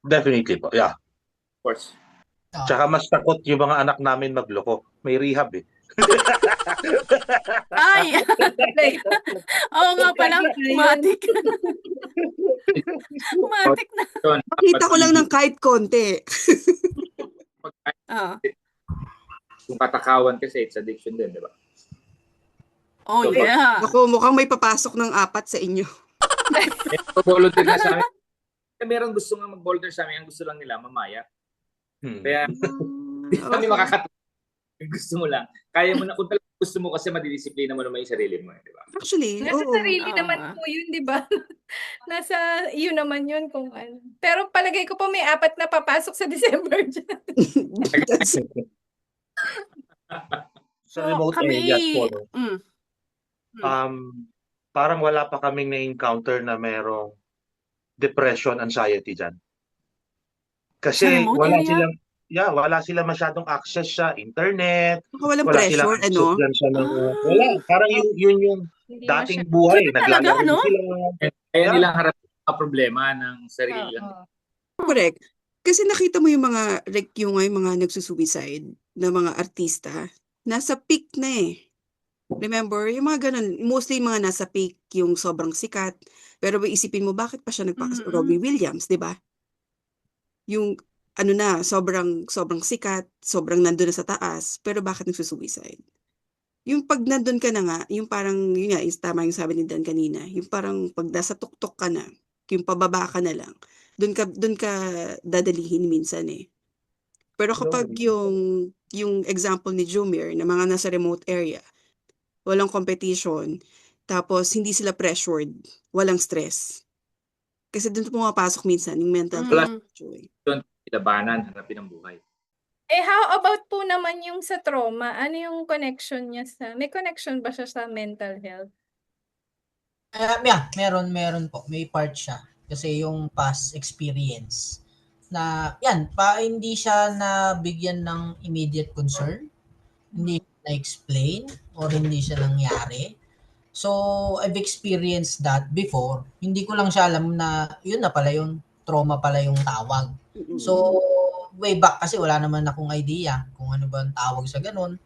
Definitely po, yeah. Of course. Tsaka mas takot yung mga anak namin magloko. May rehab eh. Ay! Oo nga pala, matik. Matik na. Yun, Makita ko lang ng kahit konti. Ah. Yung katakawan kasi, it's addiction din, di ba? Oh, So, yeah. Ako, mukhang may papasok ng 4 sa inyo. Volunteer na sa amin. Meron gusto nga mag-volunteer sa amin, ang gusto lang nila, mamaya. Kaya, di kami makakatulong. Gusto mo lang. Kaya mo na, kung talagang gusto mo kasi madidisiplina mo naman yung sarili mo, di ba? Actually, Nasa oo. sarili Oo naman nga. po yun, di ba? Nasa iyo naman yun kung ano. Pero palagay ko po may 4 na papasok sa December dyan. That's, Sa remote kami, areas po, no? mm, Parang wala pa kaming na-encounter na merong depression, anxiety dyan. Sa Kasi remote area? wala silang masyadong access sa internet, walang wala silang pressure, access dyan sa mga, wala. Parang yun yung Hindi dating masyado. buhay. Ganun talaga, Naglalaro no? sila. Kaya Yeah. nilang harapin ang problema ng sarili lang. correct. Kasi nakita mo yung mga, yung mga nagsusuicide na mga artista, nasa peak na eh. Remember, yung mga ganun, mostly yung mga nasa peak, yung sobrang sikat. Pero isipin mo, bakit pa siya Robbie Williams, di ba? Yung, sobrang sikat, sobrang nandun na sa taas, pero bakit nagsusuicide? Yung pag nandun ka na nga, yung parang, yun nga, tama yung sabi ni Dan kanina, yung parang pag nasa tuktok ka na, yung pababa ka na lang, dun ka dadalihin minsan eh. Pero kapag yung example ni Jumir, na mga nasa remote area, walang competition, tapos hindi sila pressured, walang stress. Kasi doon pumapasok minsan yung mental health. Doon, labanan, harapin ang buhay. How about po naman yung sa trauma? Ano yung connection niya may connection ba siya sa mental health? Yeah, meron po. May part siya. Kasi yung past experience na, hindi siya nabigyan ng immediate concern. Hindi na-explain or hindi siya nangyari. So, I've experienced that before. Hindi ko lang siya alam na yun na pala yung trauma pala yung tawag. So, way back kasi wala naman akong idea kung ano ba ang tawag sa ganun.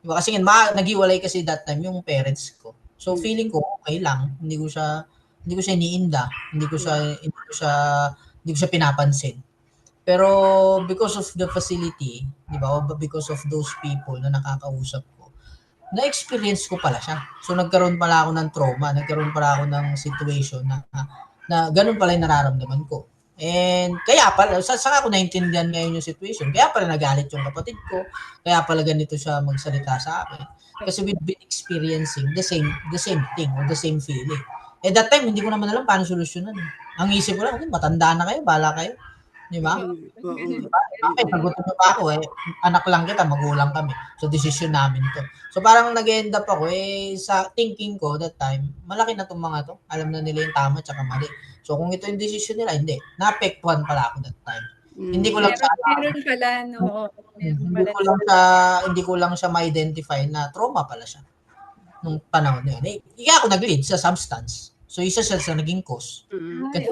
Diba? Kasi naghiwalay kasi that time yung parents ko. So, feeling ko okay lang. Hindi ko siya iniinda. Hindi ko siya pinapansin. Pero because of the facility, di ba? Because of those people na nakakausap ko, na-experience ko pala siya. So, nagkaroon pala ako ng trauma, nagkaroon pala ako ng situation na ganun pala yung nararamdaman ko. And kaya pala, saka ako naintindihan ngayon yung situation. Kaya pala nagalit yung kapatid ko. Kaya pala ganito siya magsalita sa akin. Kasi we've been experiencing the same thing or the same feeling. That time, hindi ko naman alam paano solusyonan. Ang isip ko lang, matanda na kayo, bala kayo. Di ba? Nagutom na pa ako anak lang kita, magulang kami. So, decision namin to. So, parang nag-end up ako sa thinking ko that time, malaki na tong mga to. Alam na nila yung tama tsaka mali. So, kung ito yung decision nila, hindi. Naapektuhan pala ako that time. Hindi ko lang Meron pala, no? Hindi ko lang siya ma-identify na trauma pala siya. Nung panahon na yun. Kaya ako nag-lead sa substance. So, isa siya sa naging cause. Kasi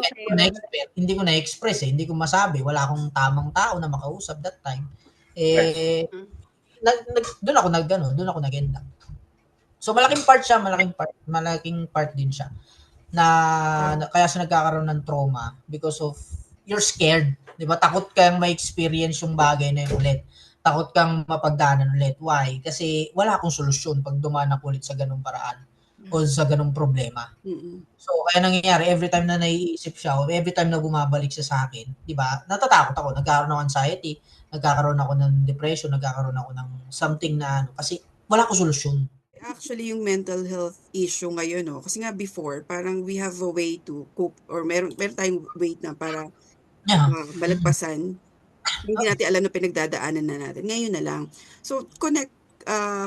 hindi ko na-express hindi ko masabi. Wala akong tamang tao na makausap that time. Doon ako nag-end up. So, malaking part din siya. Na kaya siya nagkakaroon ng trauma because of you're scared. Di ba? Takot kang ma-experience yung bagay na yun ulit. Takot kang mapagdaanan ulit. Why? Kasi wala akong solusyon pag dumaan ako ulit sa ganung paraan o sa ganung problema. So, kaya nangyayari, every time na naiisip siya o every time na bumabalik siya sa akin, di ba, natatakot ako. Nagkakaroon ng anxiety, nagkakaroon ako ng depression, nagkakaroon ako ng something na kasi wala akong solusyon. Actually, yung mental health issue ngayon, kasi nga before, parang we have a way to cope or meron tayong way na para malagpasan. Hindi natin alam na pinagdadaanan na natin. Ngayon na lang. So,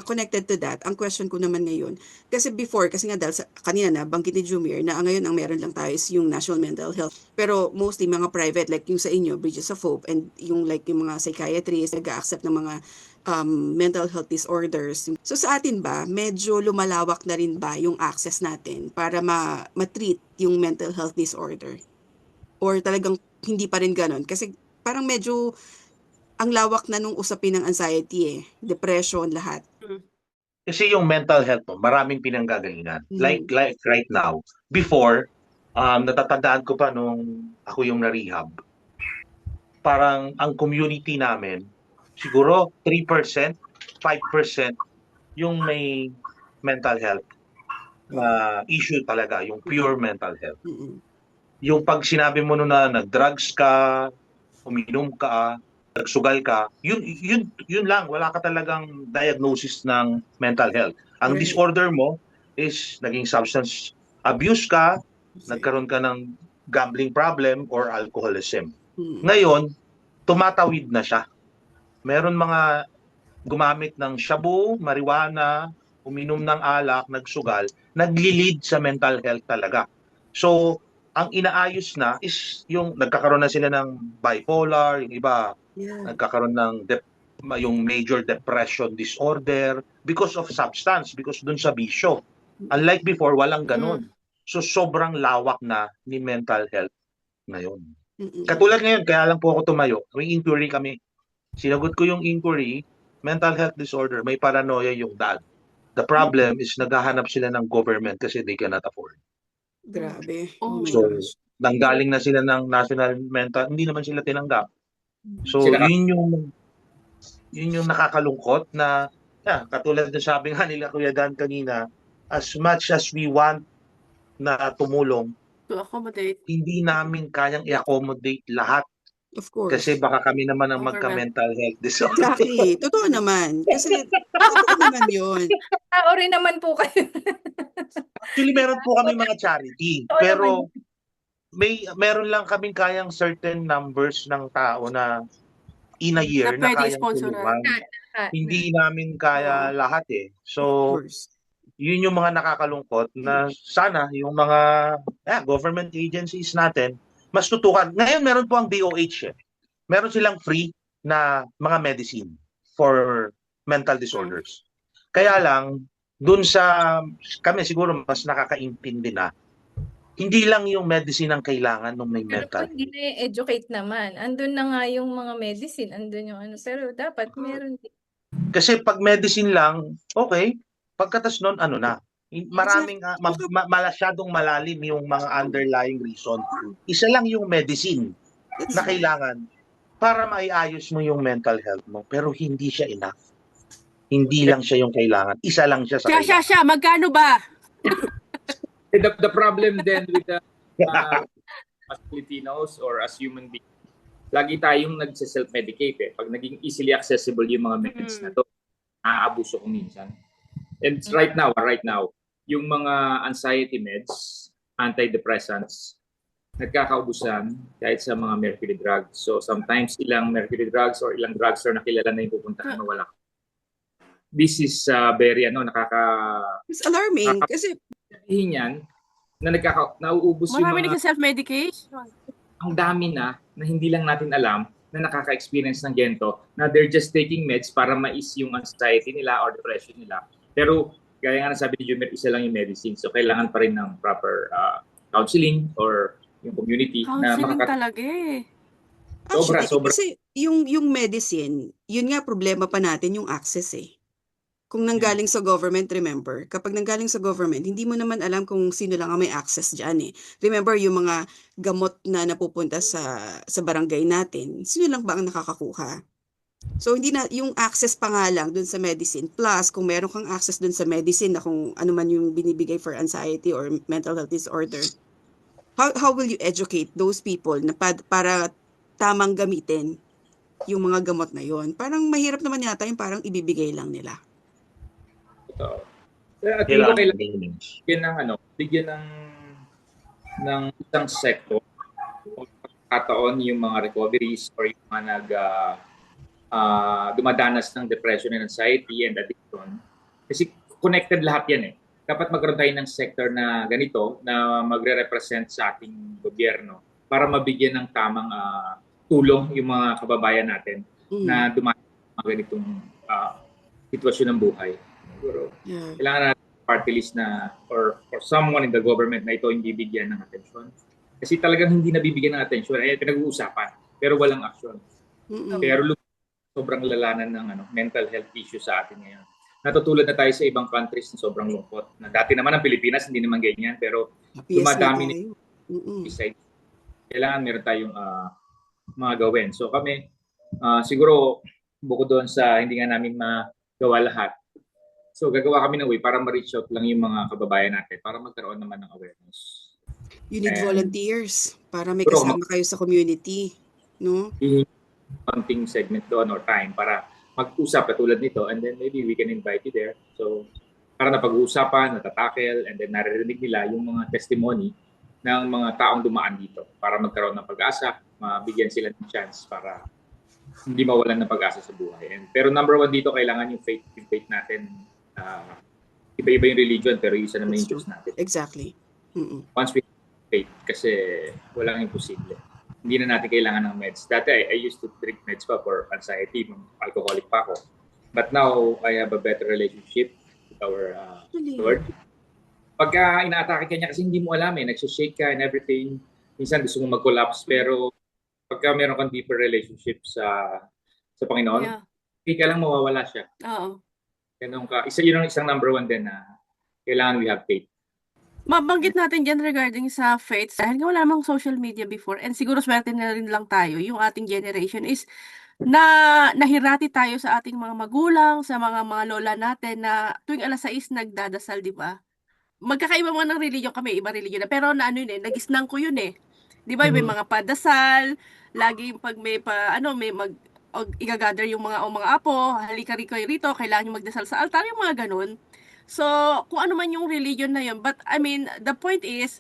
connected to that, ang question ko naman ngayon, kasi before, kasi nga dahil kanina na, banggit ni Jumir, na ngayon ang meron lang tayo is yung National Mental Health. Pero mostly mga private, like yung sa inyo, Bridges of Hope, and yung like yung mga psychiatrists, nag-accept ng mga mental health disorders. So sa atin ba, medyo lumalawak na rin ba yung access natin para ma-treat yung mental health disorder? Or talagang hindi pa rin ganon? Kasi parang medyo ang lawak na nung usapin ng anxiety depression, lahat. Kasi yung mental health mo, maraming pinanggagalingan. Mm. Like right now. Before, natatandaan ko pa nung ako yung na-rehab. Parang ang community namin, siguro 3%, 5% yung may mental health na issue talaga, yung pure mental health. Mm-mm. Yung pag sinabi mo na nag-drugs ka, uminom ka, nagsugal ka, yun lang, wala ka talagang diagnosis ng mental health. Ang Correct. disorder mo is naging substance abuse ka, nagkaroon ka ng gambling problem or alcoholism. Mm. Ngayon, tumatawid na siya. Meron mga gumamit ng shabu, marijuana, uminom ng alak, nagsugal, nagli-lead sa mental health talaga. So, ang inaayos na is yung nagkakaroon na sila ng bipolar, yung iba Yeah. nagkakaroon ng yung major depression disorder because of substance, because dun sa bisyo. Unlike before, walang ganun. So sobrang lawak na ni mental health ngayon. Mm-mm. Katulad ngayon, kaya lang po ako tumayo, may inquiry kami. Sinagot ko yung inquiry, mental health disorder, may paranoia yung dad. The problem is naghahanap sila ng government kasi they cannot afford. Grabe. Oh Oh my So, gosh. nanggaling na sila ng national mental, hindi naman sila tinanggap. So, Sila ka- yun yung nakakalungkot na, katulad ng sabi nga nila Kuya Dan kanina, as much as we want na tumulong, To accommodate. hindi namin kayang i-accommodate lahat Of course. kasi baka kami naman ang Overwhelmed. magka-mental health disorder. Exactly. Totoo naman. Kasi totoo naman yun. Tao rin naman po kayo. Actually, meron po kami mga charity, Oo pero meron lang kaming kayang certain numbers ng tao na in a year Na na pwede kayang sponsoran. tulungan. Hindi namin kaya lahat Of So, course. yun yung mga nakakalungkot na sana yung mga government agencies natin mas tutukan. Ngayon meron po ang DOH Meron silang free na mga medicine for mental disorders. Kaya lang, dun sa kami siguro mas nakakaintindi na hindi lang yung medicine ang kailangan nung may Pero po, mental. hindi na-educate naman. Andun na nga yung mga medicine, andun yung ano. Pero dapat meron din. Kasi pag medicine lang, okay. Pagkatas nun, ano na, maraming masyadong malalim yung mga underlying reason. Isa lang yung medicine na kailangan para maiayos mo yung mental health mo. Pero hindi siya enough. Hindi lang siya yung kailangan. Isa lang siya sa kailangan. Siya, magkano ba? The problem then with the as Filipinos or as human beings, lagi tayong nagse-self-medicate Pag naging easily accessible yung mga meds na to, naaabuso ko minsan. And right now, yung mga anxiety meds, antidepressants, nagkakaubusan kahit sa mga mercury drugs. So sometimes ilang mercury drugs or ilang drugstore na kilala na yung pupuntahan na wala. This is very It's alarming kasi sabihin yan na nauubos yung Marami mga nagsa-self-medication. ang dami na hindi lang natin alam na nakaka-experience ng gento na they're just taking meds para mais yung anxiety nila or depression nila. Pero gaya nga sabi ni Jumer, isa lang yung medicine. So kailangan pa rin ng proper counseling or yung community na Counseling talaga Sobra. Kasi yung medicine, yun nga problema pa natin yung access Kung nanggaling sa government, remember, kapag nanggaling sa government, hindi mo naman alam kung sino lang ang may access dyan Remember, yung mga gamot na napupunta sa barangay natin, sino lang ba ang nakakakuha? So, hindi na, yung access pa nga lang dun sa medicine, plus kung meron kang access dun sa medicine na kung ano man yung binibigay for anxiety or mental health disorder, how will you educate those people na para tamang gamitin yung mga gamot na yon? Parang mahirap naman yata yung parang ibibigay lang nila. Kailangan bigyan ng isang sector o pagkakataon yung mga recoveries or yung mga dumadanas ng depression and anxiety and addiction attention. Kasi connected lahat yan eh. Dapat magkaroon tayo ng sector na ganito na magre-represent sa ating gobyerno para mabigyan ng tamang tulong yung mga kababayan natin na dumaan sa mga ganitong sitwasyon ng buhay. Siguro, kailangan natin party list na or someone in the government na ito hindi bigyan ng atensyon. Kasi talagang hindi nabibigyan ng atensyon. Ay pinag-uusapan, pero walang action. Pero sobrang lalanan ng mental health issue sa atin ngayon. Natutulad na tayo sa ibang countries na sobrang lungkot. Na dati naman ang Pilipinas, hindi naman ganyan. Pero dumadami na kailangan meron tayong mga gawin. So kami, siguro bukod doon sa hindi nga namin magawa lahat, so gagawa kami ng way para ma-reach out lang yung mga kababayan natin para magkaroon naman ng awareness. You need volunteers para may kasama kayo sa community, no? Konting segment doon or time para mag-usap katulad nito and then maybe we can invite you there. So para napag-uusapan, natatakel, and then naririnig nila yung mga testimony ng mga taong dumaan dito para magkaroon ng pag-asa, mabigyan sila ng chance para hindi mawalan ng pag-asa sa buhay. Pero number one dito, kailangan yung faith natin. Iba-iba yung religion pero isa naman yung Diyos natin. Exactly. Once we have faith, kasi walang imposible. Hindi na natin kailangan ng meds. Dati I used to drink meds pa for anxiety, alcoholic pa ako. But now, I have a better relationship with our Lord. Pagka ina-atake ka niya kasi hindi mo alam nagsishake ka and everything. Minsan gusto mo mag-collapse pero pagka meron kang deeper relationship sa Panginoon, hindi ka lang mawawala siya. Oo. Ganun ka. Yun ang isang number one din na kailangan we have faith. Mabanggit natin dyan regarding sa faith, dahil nga wala namang social media before, and siguro swerte na rin lang tayo, yung ating generation is nahirati tayo sa ating mga magulang, sa mga lola natin na tuwing alas 6 nagdadasal, di ba? Magkakaiba mga ng religion kami, iba religion na, pero nagisnang ko yun eh. Di ba, may mga padasal, lagi pag may igagather yung mga apo, halika rito, kailangan yung magdasal sa altar, yung mga ganun. So, kung ano man yung religion na yun, but I mean, the point is,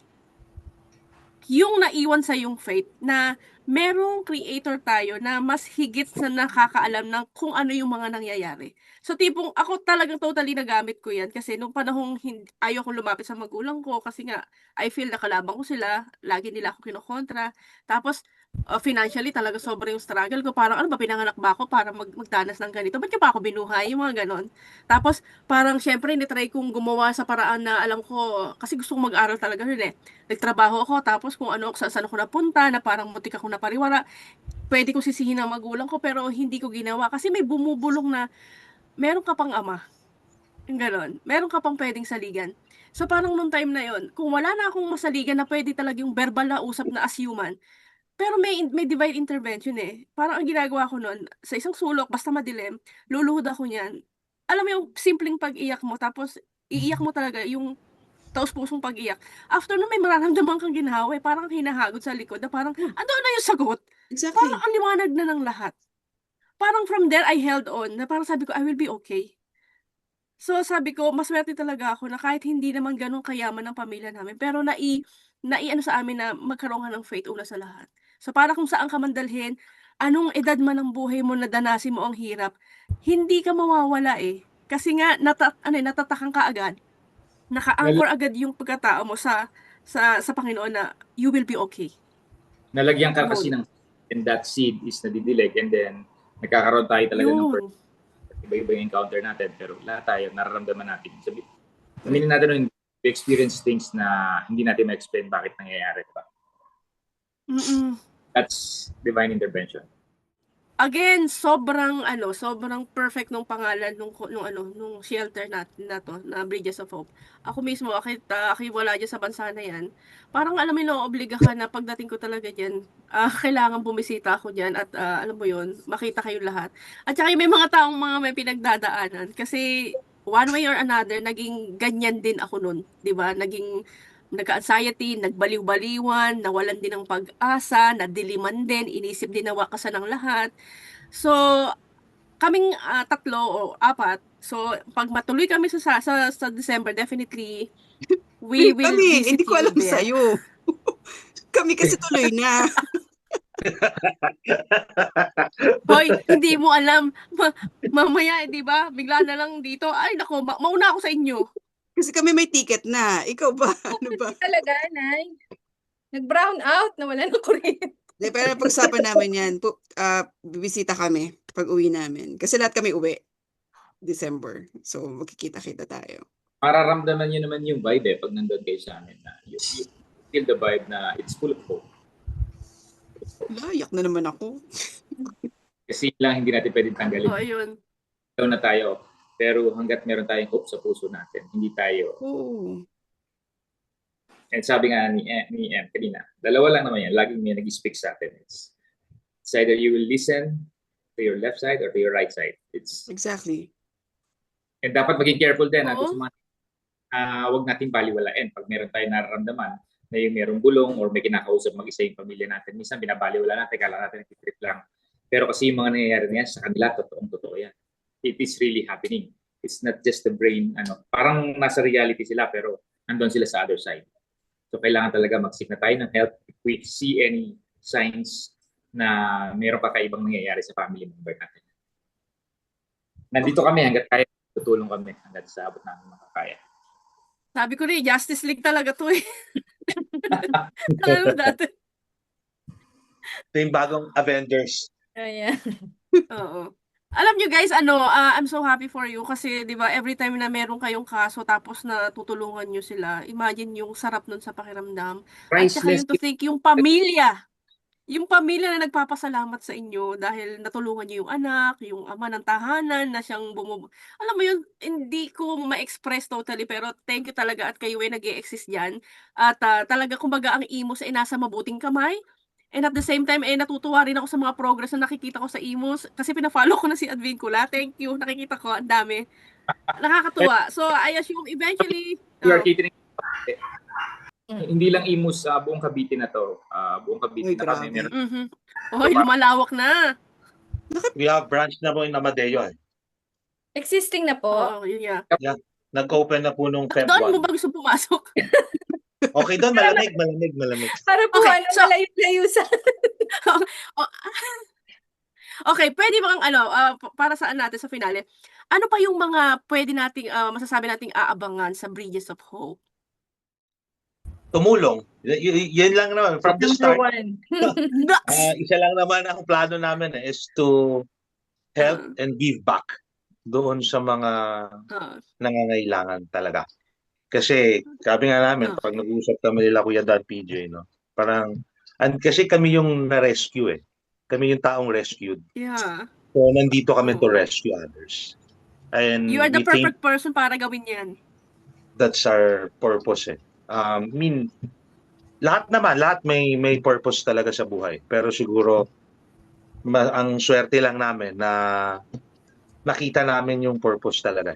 yung naiwan sa yung faith na merong creator tayo na mas higit sa nakakaalam ng kung ano yung mga nangyayari. So tipong ako talagang totally nagamit ko yan kasi nung panahong ayaw kong lumapit sa magulang ko kasi nga I feel nakalabang ko sila, lagi nila ako kinokontra. Tapos financially talaga sobrang yung struggle ko. Parang ano ba, pinanganak ba ako para magdanas ng ganito? Ba't ka pa ako binuhay? Yung mga ganon. Tapos parang syempre nitry kong gumawa sa paraan na alam ko, kasi gusto kong mag-aral talaga rin eh. Nagtrabaho ako, tapos kung ano, saan ako napunta, na parang mutik akong napariwara, pwede ko sisihin ang magulang ko, pero hindi ko ginawa. Kasi may bumubulong na, meron ka pang ama. Yung ganon. Meron ka pang pwedeng saligan. So parang nung time na yon, kung wala na akong masaligan na pwede talaga yung verbal na usap na as human, pero may divine intervention eh. Parang ang ginagawa ko noon, sa isang sulok, basta madilim, luluhod ako niyan. Alam mo yung simpleng pag-iyak mo, tapos iiyak mo talaga yung taos-pusong pag-iyak. After nun, may mararamdaman kang ginhawa eh. Parang hinahagod sa likod na parang, ano na yung sagot? Exactly. Parang ang liwanag na ng lahat. Parang from there, I held on, na parang sabi ko, I will be okay. So sabi ko, maswerte talaga ako na kahit hindi naman ganun kayaman ng pamilya namin, pero naiano sa amin na magkaroon ka ng faith una sa lahat. So para kung saan ka man dalhin, anong edad man ng buhay mo na danasin mo ang hirap, hindi ka mawawala eh. Kasi nga, natatakan ka agad. Naka-anchor agad yung pagkatao mo sa Panginoon na you will be okay. Nalagyan ka kasi ng and that seed is nadidilig and then nagkakaroon tayo talaga ng iba-iba yung encounter natin pero lahat tayo nararamdaman natin. Sabihin natin we experience things na hindi natin ma-explain bakit nangyayari, diba? That's divine intervention. Again, sobrang perfect nung pangalan nung shelter na to, na Bridges of Hope. Ako mismo, wala dyan sa bansa na yan. Parang alam mo yun, obliga ka na pagdating ko talaga dyan, kailangan bumisita ako dyan at alam mo yun, makita kayo lahat. At saka may mga taong may pinagdadaanan. Kasi one way or another, naging ganyan din ako nun. Diba? Nagka-anxiety, nagbaliw-baliwan, nawalan din ng pag-asa, nadiliman din, inisip din na wakasan ng lahat. So, kaming 3 o 4, so pag matuloy kami sa December, definitely, we will visit hindi ko alam you there. sa'yo. Kami kasi tuloy na. Hoy, hindi mo alam. Mamaya, di ba? Bigla na lang dito. Ay, nako, mauna ako sa inyo. Kasi kami may ticket na. Ikaw ba? Ano ba? Talaga, Nay. Nag-brown out, nawala ng kuryente. Hindi, pero pag-usapan namin yan. Bibisita kami pag uwi namin. Kasi lahat kami uwi. December. So, magkikita-kita tayo. Mararamdaman nyo naman yung vibe pag nandun kayo sa amin na you feel the vibe na it's full of hope. Layak na naman ako. Kasi lang hindi natin pwedeng tanggalin. Oh, ayun. Ikaw na tayo. Pero hanggat meron tayong hope sa puso natin, hindi tayo. Oo. And sabi nga ni Em kanina, dalawa lang naman yan. Laging may nag-speak sa atin. It's either you will listen to your left side or to your right side. Exactly. And dapat maging careful din. Oo. Huwag natin baliwalain. Pag meron tayong nararamdaman na yung merong bulong or may kinakausap mag-isa yung pamilya natin, minsan binabaliwala natin, kala natin nag-trip lang. Pero kasi yung mga nangyayari na yan, sa kanila, totoo yan. It is really happening. It's not just the brain, parang nasa reality sila, pero andun sila sa other side. So kailangan talaga mag-seek na tayo ng help if we see any signs na mayroong kakaibang nangyayari sa family member natin. Nandito kami hanggat kaya, tutulong kami hanggat sa abot namin makakaya. Sabi ko rin, Justice League talaga to eh. Alam mo dati. Ito yung bagong Avengers. Ayan. Oo. Alam nyo guys, I'm so happy for you kasi 'di ba every time na meron kayong kaso tapos na tutulungan nyo sila, imagine yung sarap nun sa pakiramdam. At saka Priceless. yung to think yung pamilya na nagpapasalamat sa inyo dahil natulungan niyo yung anak, yung ama ng tahanan na siyang alam mo yun, hindi ko ma-express totally pero thank you talaga at kayo ay nag-e-exist diyan. At talaga kumbaga ang Imus ay nasa mabuting kamay. And at the same time, natutuwa rin ako sa mga progress na nakikita ko sa Imus kasi pina-follow ko na si Advincula. Thank you. Nakikita ko, ang dami. Nakakatuwa. So, I assume eventually, We are catering. Hindi lang Imus sa buong Cavite na to. Buong Cavite Uy, na kami. grabe. Meron Oy, lumalawak na. We have branch na po in Amadeo. Existing na po. Oo, yun nga. Nag-open na po nung Feb Doon mo 1. ba gusto pumasok? Okay doon, malamig. Para po Okay, so- malayo-layo sa... Okay, pwede bang para saan natin sa finale, ano pa yung mga pwede nating masasabi nating aabangan sa Bridges of Hope? Tumulong. Yan lang naman. From the Number start, one. isa lang naman ang plano namin is to help and give back doon sa mga nangangailangan talaga. Kasi sabi nga namin, pag nag-usap kami nila Kuya Dan PJ, no? Parang, kasi kami yung na-rescue eh. Kami yung taong rescued. Yeah. So, nandito kami to rescue others. And You are the we think perfect person para gawin yan. that's our purpose eh. Lahat may purpose talaga sa buhay. Pero siguro, ang swerte lang namin na nakita namin yung purpose talaga.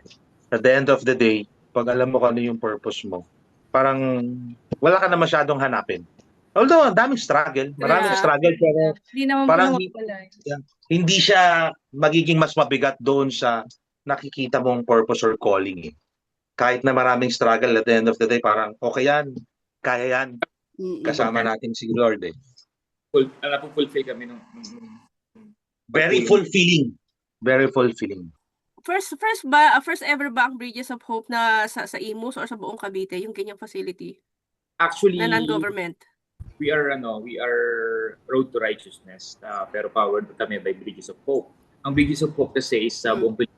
At the end of the day, pag alam mo kung ano yung purpose mo, parang wala ka na masyadong hanapin. Although, daming struggle. Maraming struggle, pero Hindi naman parang po nawawala. hindi siya magiging mas mabigat doon sa nakikita mong purpose or calling eh. Kahit na maraming struggle, at the end of the day, parang okay yan, kaya yan, kasama natin si Lord eh. Napupulfill kami nung Very fulfilling. Very fulfilling. First ever ba ang Bridges of Hope na sa Imus or sa buong Cavite, yung ganyang facility? Actually, Na non-government? we are Road to Righteousness, pero powered kami by Bridges of Hope. Ang Bridges of Hope kasi is sa buong Pilipinas.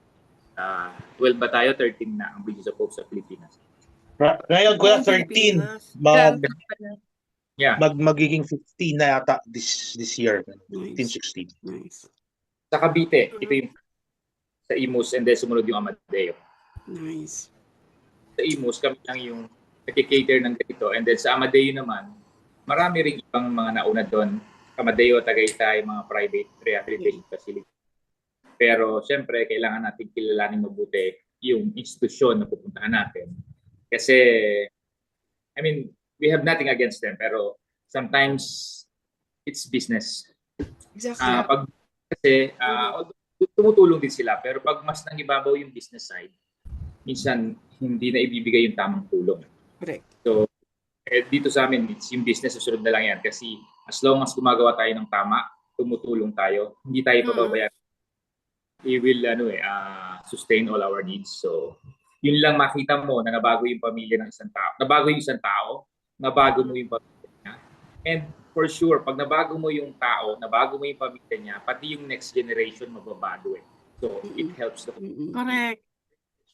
12 ba tayo? 13 na ang Bridges of Hope sa Pilipinas. Ngayon, Kuya, 13. Yeah. Magiging 15 na yata this year. 15-16. Nice. Sa Cavite, ito yung sa Imus and then sumunod yung Amadeo. Nice. Sa Imus, kami lang yung nag-cater ng ganito. And then sa Amadeo naman, marami rin ibang mga nauna doon. Amadeo, Tagaytay, mga private rehabilitation facility. Pero siyempre, kailangan natin kilalanin mabuti yung institusyon na pupuntahan natin. Kasi, I mean, we have nothing against them, pero sometimes it's business. Exactly. Kasi tumutulong din sila, pero pag mas nangibabaw yung business side, minsan hindi na ibibigay yung tamang tulong. Correct. So, dito sa amin, it's yung business, susunod na lang yan. Kasi As long as gumagawa tayo ng tama, tumutulong tayo, hindi tayo pababayaan. We will sustain all our needs. So, yun lang makita mo na nabago yung pamilya ng isang tao. Nabago yung isang tao, nabago mo yung pamilya niya. And for sure, pag nabago mo yung tao, nabago mo yung pamilya niya, pati yung next generation mababago eh. So, it helps the Correct.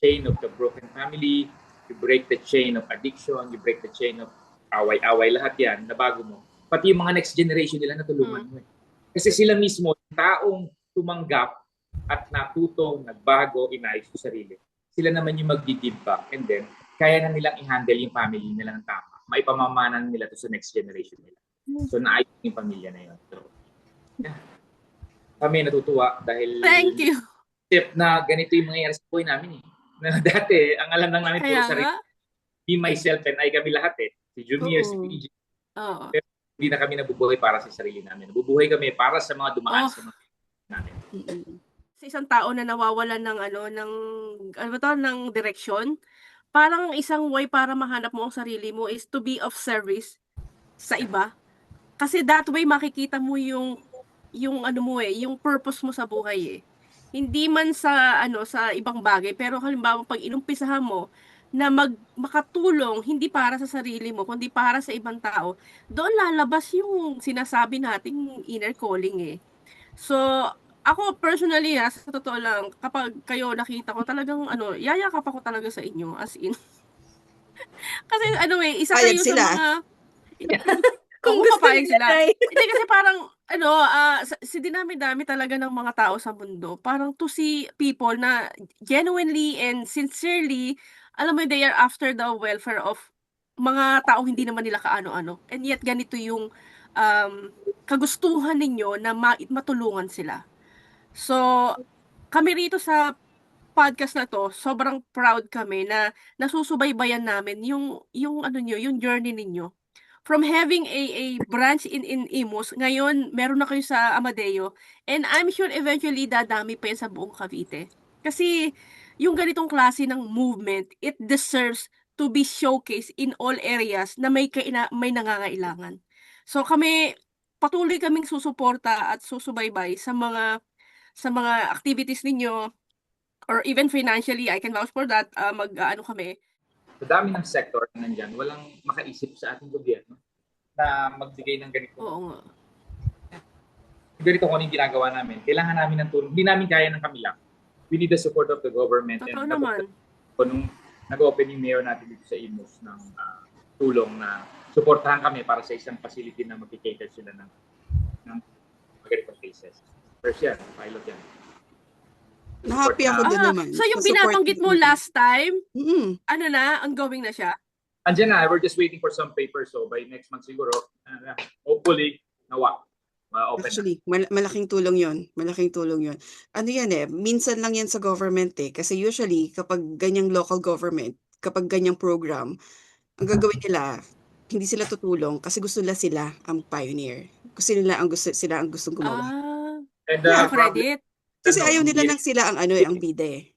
chain of the broken family, you break the chain of addiction, you break the chain of away-away, lahat yan, nabago mo. Pati yung mga next generation nila natulungan mo eh. Kasi sila mismo, taong tumanggap at natutong, nagbago, inayos yung sarili. Sila naman yung mag-give back and then kaya na nilang i-handle yung family nila ng tama. Maipamamanan nila to sa next generation nila. So naayos yung pamilya na yun. So, yeah. Kami natutuwa dahil Thank you. tip na ganito yung mangyayari sa buhay namin eh. Na dati, ang alam lang namin puro sarili. Me, myself, and I kami lahat eh. Si Junior, si PJ. Pero hindi na kami nabubuhay para sa sarili namin. Nabubuhay kami para sa mga dumaan sa mga namin. Sa isang tao na nawawalan ng ng direksyon, parang isang way para mahanap mo ang sarili mo is to be of service sa iba. Kasi that way makikita mo yung yung purpose mo sa buhay eh. Hindi man sa sa ibang bagay, pero halimbawa pag inumpisahan mo na makatulong hindi para sa sarili mo kundi para sa ibang tao, doon lalabas yung sinasabi nating inner calling eh. So, ako personally sa totoo lang, kapag kayo nakita ko talagang yayakap ako talaga sa inyo as in. Kasi isa Payag kayo sila. sa mga Kung Oo, gusto papayag nila, sila. Nay. Hindi kasi parang si dinami-dami talaga ng mga tao sa mundo. Parang to see people na genuinely and sincerely, alam mo, they are after the welfare of mga taong hindi naman nila kaano-ano. And yet ganito yung kagustuhan ninyo na matulungan sila. So, kami rito sa podcast na to, sobrang proud kami na nasusubaybayan namin yung yung journey ninyo. From having a branch in Imus, ngayon meron na kayo sa Amadeo, and I'm sure eventually dadami pa yan sa buong Cavite. Kasi yung ganitong klase ng movement, it deserves to be showcased in all areas na may nangangailangan. So kami, patuloy kaming susuporta at susubaybay sa mga activities ninyo, or even financially, I can vouch for that, kami. Sa dami ng sector na nandyan, walang makaisip sa ating gobyerno na magbigay ng ganito. Oo nga. Ganito kung ano yung ginagawa namin. Kailangan namin ng tulong. Hindi namin kaya ng kami lang. We need the support of the government. Totoo And naman. nung nag-open yung mayor natin dito sa Imus ng tulong na suportahan kami para sa isang facility na mag-cater sila ng ganitong cases. First yan, pilot yan. Na-happy ako doon naman. So yung Sa support binabanggit mo natin. last time, Mm. ongoing na siya? Andiyan na, we're just waiting for some papers. So by next month siguro, hopefully, open Actually, malaking tulong yon. Malaking tulong yon. Ano yan minsan lang yan sa government Kasi usually, kapag ganyang local government, kapag ganyang program, ang gagawin nila, hindi sila tutulong kasi gusto nila sila ang pioneer. Sila ang gustong gumawa. And Yeah, credit. Kasi ayaw nila lang sila ang ang bida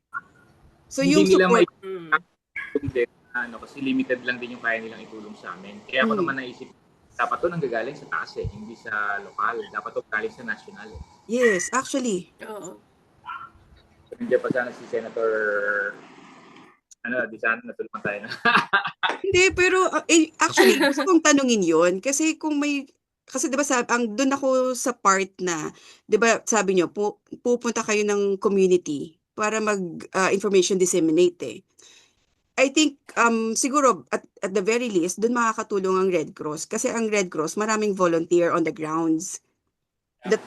So yung hindi nila support, kasi limited lang din yung kaya nilang itulong sa amin. Kaya ako naman naisip, dapat to nanggagaling sa taas hindi sa lokal. Dapat to galing sa national. yes, actually. Oo. So, hindi pa sana si Senator, di sana natulungan tayo na. Hindi, pero actually, gusto kong tanungin yon kasi kasi 'di ba doon ako sa part na 'di ba sabi niyo pupunta kayo ng community para information disseminate I think siguro at the very least doon makakatulong ang Red Cross kasi ang Red Cross maraming volunteer on the grounds that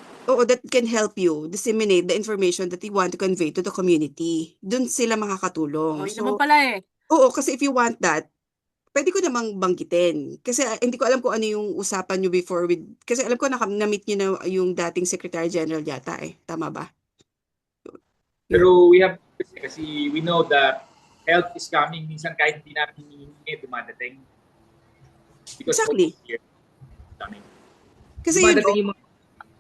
can help you disseminate the information that you want to convey to the community. Doon sila makakatulong. Yun naman pala Oo, kasi if you want that, pwede ko namang banggitin. Kasi hindi ko alam kung ano yung usapan nyo before kasi alam ko na-meet nyo na yung dating Secretary General yata Tama ba? Pero we have, kasi we know that help is coming. Minsan kahit hindi natin hinihingi, dumadating. Because Exactly. Coming. Kasi dumadating yung mga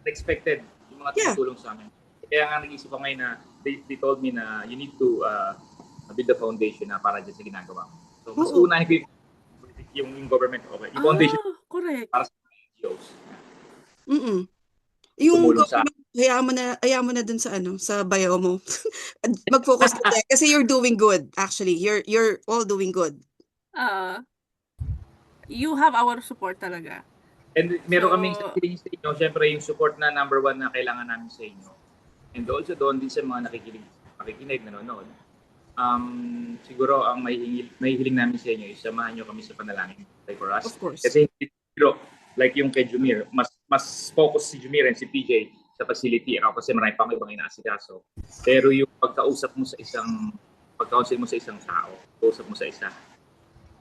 unexpected, yung mga Yeah. tutulong sa amin. Kaya nga nag-isip ako ngayon na they told me na you need to build a foundation na para dyan sa ginagawa mo. So, mas Oo. unahin ko yung government, okay. Yung foundation correct. para sa NGOs. Mm. Yung tumulong sa hayaan mo na dun sa sa bio mo. Mag-focus ka dyan. Kasi you're doing good, actually. You're all doing good. Ah, you have our support talaga. And meron kaming So, sasabihin sa inyo, syempre yung support na number one na kailangan namin sa inyo. And also doon din sa mga nakikinig, nanonood. Siguro ang may hiling namin sa inyo is samahan nyo kami sa panalangin. Pray for us. Of course. Kasi siguro, like yung kay Jumir, mas focus si Jumir and si PJ sa facility. Ako kasi marami pang ibang inaasikaso. Pero yung pagkausap mo sa isang tao, pagkausap mo sa isa,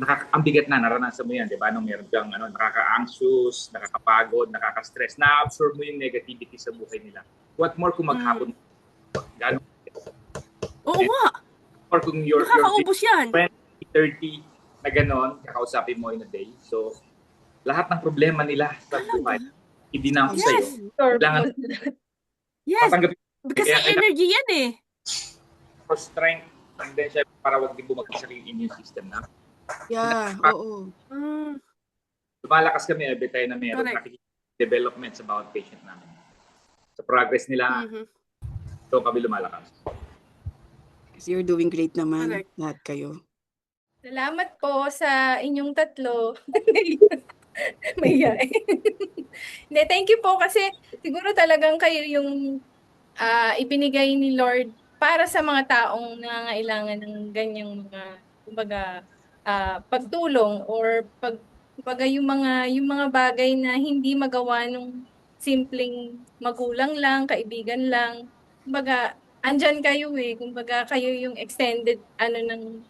ang bigat na, naranasan mo yan, di ba? Nung meron kang nakaka-anxious, nakakapagod, nakaka-stress, na-absorb mo yung negativity sa buhay nila. What more kung maghapon, gano'n? oo nga, Or kung you're nakakaubos yan. 20, 30 na gano'n, kakausapin mo in a day. So, lahat ng problema nila sa buhay, hindi na ako sa'yo. Kailangan Yes, patanggapin kasi energy yan eh. for strength, and then syempre para wag din bumagsak sa immune system na. Yeah, oo. Lumalakas kami every time na meron Correct. developments about patient namin. Sa progress nila, so kami lumalakas. Kasi you're doing great naman. Correct. Lahat kayo. Salamat po sa inyong tatlo. Maya. Hindi, thank you po kasi siguro talagang kayo yung ibinigay ni Lord para sa mga taong nangangailangan ng ganyang mga kumbaga pagtulong or kumbaga yung mga bagay na hindi magawa nung simpleng magulang lang, kaibigan lang. Kumbaga andyan kayo kumbaga kayo yung extended ng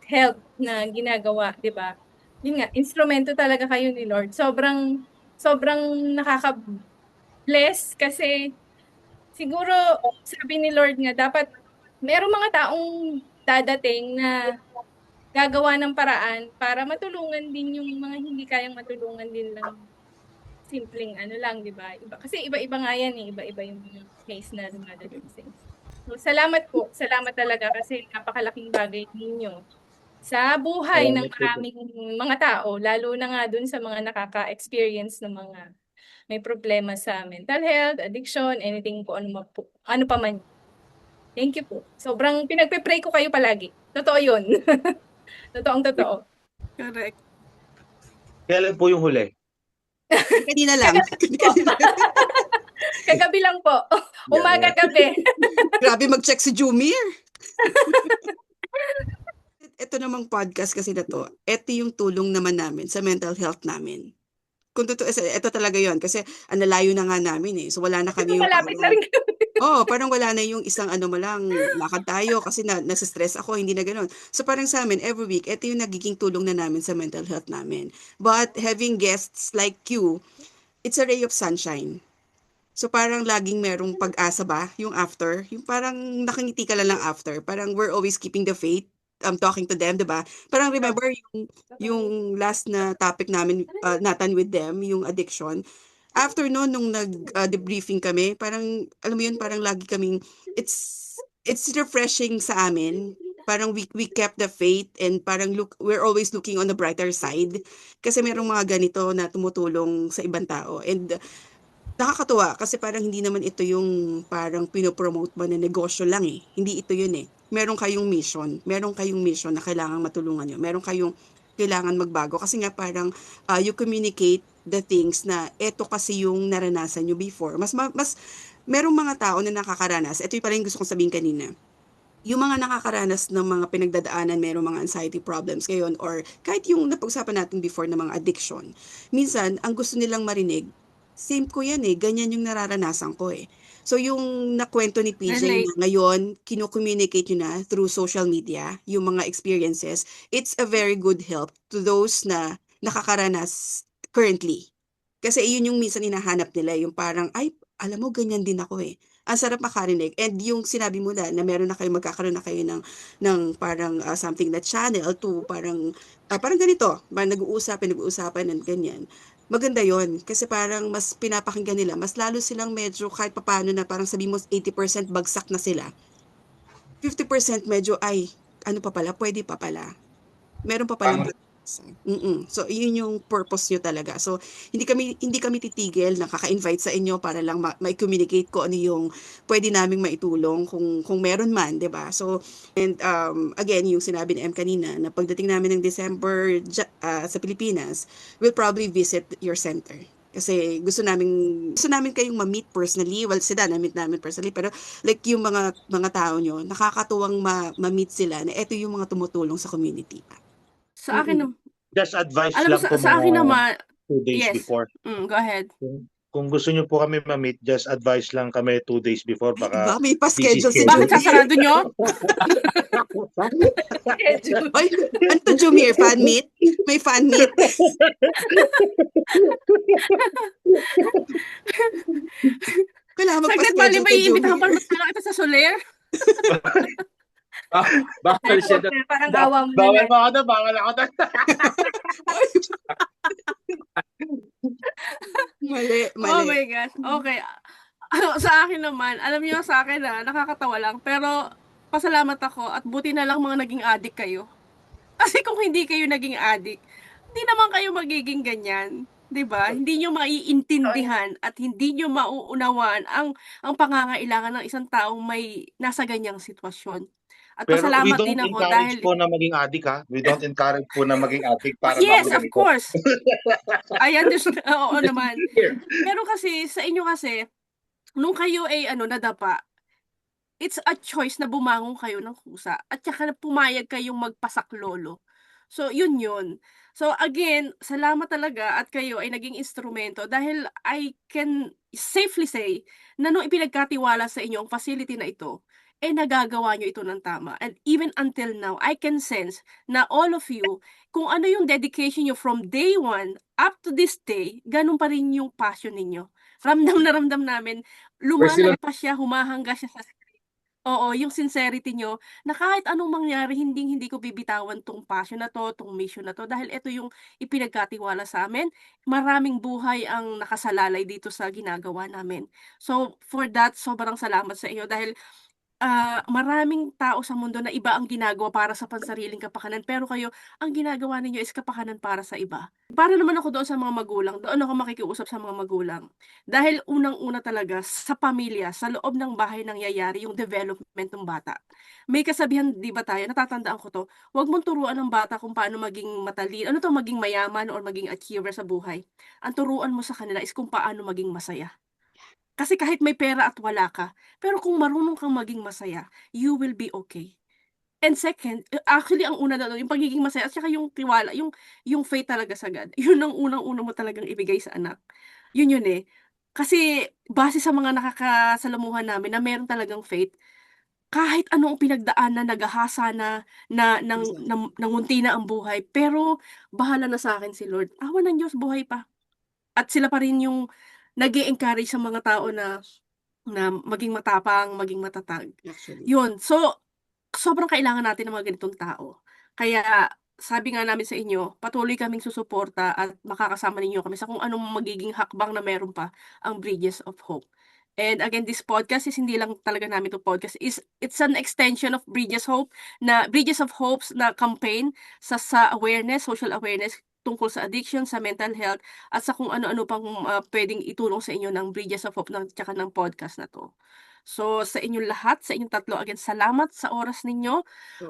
help na ginagawa, 'di ba? Yun nga, instrumento talaga kayo ni Lord. Sobrang nakaka-bless kasi siguro sabi ni Lord nga dapat merong mga taong dadating na gagawa ng paraan para matulungan din yung mga hindi kayang matulungan din lang simpleng lang, 'di ba? Kasi iba-iba nga yan iba-iba yung case na dumadating sa inyo. So, salamat po. Salamat talaga kasi napakalaking bagay ninyo sa buhay ng maraming mga tao, lalo na nga dun sa mga nakaka-experience ng mga may problema sa mental health, addiction, anything po, ano pa man. Thank you po. Sobrang pinagpe-pray ko kayo palagi. Totoo yun. Totoo. Correct. Kailan po yung huli? Kanina lang. Kagabi lang po. Umaga-gabi. Grabe mag-check si Jumir. Ito namang podcast kasi na to, ito yung tulong naman namin sa mental health namin. Kung totoo, ito talaga yon kasi nalayo na nga namin So wala na kami yung Malapit na rin kami. parang wala na yung isang mo lang, lakad tayo kasi nasa-stress ako, hindi na ganoon. So parang sa amin, every week, ito yung nagiging tulong na namin sa mental health namin. But having guests like you, it's a ray of sunshine. So parang laging merong pag-asa ba, yung after, yung parang nakangiti ka lang after, parang we're always keeping the faith. Talking to them, 'di ba? Parang remember yung last na topic namin Nathan with them, yung addiction. After noon nung nag-debriefing kami, parang alam mo yun, parang lagi kaming it's refreshing sa amin. Parang we kept the faith and parang we're always looking on the brighter side kasi merong mga ganito na tumutulong sa ibang tao. And nakakatuwa kasi parang hindi naman ito yung parang pinopromote mo na negosyo lang Hindi ito yun Meron kayong mission. Meron kayong mission na kailangan matulungan nyo. Meron kayong kailangan magbago. Kasi nga parang you communicate the things na eto kasi yung naranasan nyo before. Mas merong mga tao na nakakaranas. Ito yung pala yung gusto kong sabihin kanina. Yung mga nakakaranas ng mga pinagdadaanan, merong mga anxiety problems ngayon or kahit yung napag-usapan natin before na mga addiction. Minsan, ang gusto nilang marinig, same ko yan ganyan yung nararanasan ko So yung nakwento ni PJ na ngayon, kino-communicate nyo na through social media, yung mga experiences, it's a very good help to those na nakakaranas currently. Kasi yun yung minsan hinahanap nila, yung parang, ay, alam mo, ganyan din ako Ang sarap makarinig. And yung sinabi mo na meron na kayo, magkakaroon na kayo ng parang something na channel to parang ganito, nag-uusapan and ganyan. Maganda yon kasi parang mas pinapakinggan nila, mas lalo silang medyo kahit papaano na parang sabi mo 80% bagsak na sila. 50% medyo ay, ano pa pala, pwede pa pala. Meron pa pala So, yun yung purpose nyo talaga. So, hindi kami titigil na kaka-invite sa inyo para lang ma-communicate ko ano yung pwede naming maitulong kung meron man, 'di ba? So, and again, yung sinabi ni M kanina na pagdating namin ng December sa Pilipinas, we'll probably visit your center. Kasi gusto namin kayong ma-meet personally. Well, sila na-meet namin personally, pero like yung mga tao nyo, nakakatuwang ma-meet sila na eto yung mga tumutulong sa community. Sa akin, Just advice alam mo, lang po sa akin mga naman, 2 days yes. before. Go ahead. Kung gusto nyo po kami ma-meet, just advice lang kami 2 days before. Baka May pa-schedule si Bakit sasarado nyo? Ay, ano to, Jumir? Fan meet? May fan meet? Kailangan Saglit, bali magpa-schedule may kay imbitahan pa Jumir. naman talaga kita sa Soler. Bawal siya doon. Parang awa mo Bawal na. mo ako doon, bawal ako doon. Mali. Oh my gosh. Okay. Sa akin naman, alam niyo sa akin nakakatawa lang. Pero pasalamat ako at buti na lang mga naging addict kayo. Kasi kung hindi kayo naging addict, hindi naman kayo magiging ganyan. 'Di ba? Hindi niyo maiintindihan at hindi niyo mauunawaan ang pangangailangan ng isang taong may nasa ganyang sitwasyon. At Pero we pasalamat don't din ako encourage dahil po na maging addict, ha? We don't encourage po na maging addict para yes, makamit of ko. course. I understand. Oo naman. Pero kasi sa inyo kasi nung kayo ay nadapa, it's a choice na bumangon kayo ng kusa at saka na pumayag kayong magpasaklolo. So, yun yun. So, again, salamat talaga at kayo ay naging instrumento dahil I can safely say na nung ipinagkatiwala sa inyo ang facility na ito, nagagawa nyo ito ng tama. And even until now, I can sense na all of you, kung ano yung dedication nyo from day one up to this day, ganun pa rin yung passion ninyo. Ramdam na ramdam namin, lumalagpas siya, humahanga siya sa Oo, yung sincerity nyo, na kahit anong mangyari, hindi ko bibitawan tong passion na to, tong mission na to, dahil ito yung ipinagkatiwala sa amin. Maraming buhay ang nakasalalay dito sa ginagawa namin. So, for that, sobrang salamat sa inyo dahil maraming tao sa mundo na iba ang ginagawa para sa pansariling kapakanan, pero kayo, ang ginagawa ninyo is kapakanan para sa iba. Para naman ako doon sa mga magulang, doon ako makikiusap sa mga magulang. Dahil unang-una talaga, sa pamilya, sa loob ng bahay nangyayari yung development ng bata. May kasabihan, di ba tayo, natatandaan ko to, huwag mong turuan ng bata kung paano maging matalino, maging mayaman or maging achiever sa buhay. Ang turuan mo sa kanila is kung paano maging masaya. Kasi kahit may pera at wala ka, pero kung marunong kang maging masaya, you will be okay. And second, actually ang una doon, yung pagiging masaya at saka yung tiwala, yung faith talaga sa God. Yun ang unang-una mo talagang ibigay sa anak. Yun eh. Kasi base sa mga nakakasalamuhan namin na meron talagang faith, kahit anong pinagdaanan, nagahasa na nangunti na ang buhay, pero bahala na sa akin si Lord. Awa ng Diyos, buhay pa. At sila pa rin yung nag-i-encourage sa mga tao na maging matapang, maging matatag. Actually. Yun. So, sobrang kailangan natin ng mga ganitong tao. Kaya, sabi nga namin sa inyo, patuloy kaming susuporta at makakasama ninyo kami sa kung anong magiging hakbang na meron pa ang Bridges of Hope. And again, this podcast is hindi lang talaga namin to podcast. It's an extension of Bridges of Hope's na campaign sa awareness, social awareness tungkol sa addiction, sa mental health, at sa kung ano-ano pang pwedeng itulong sa inyo ng Bridges of Hope tsaka ng podcast na to. So, sa inyong lahat, sa inyong tatlo, again, salamat sa oras ninyo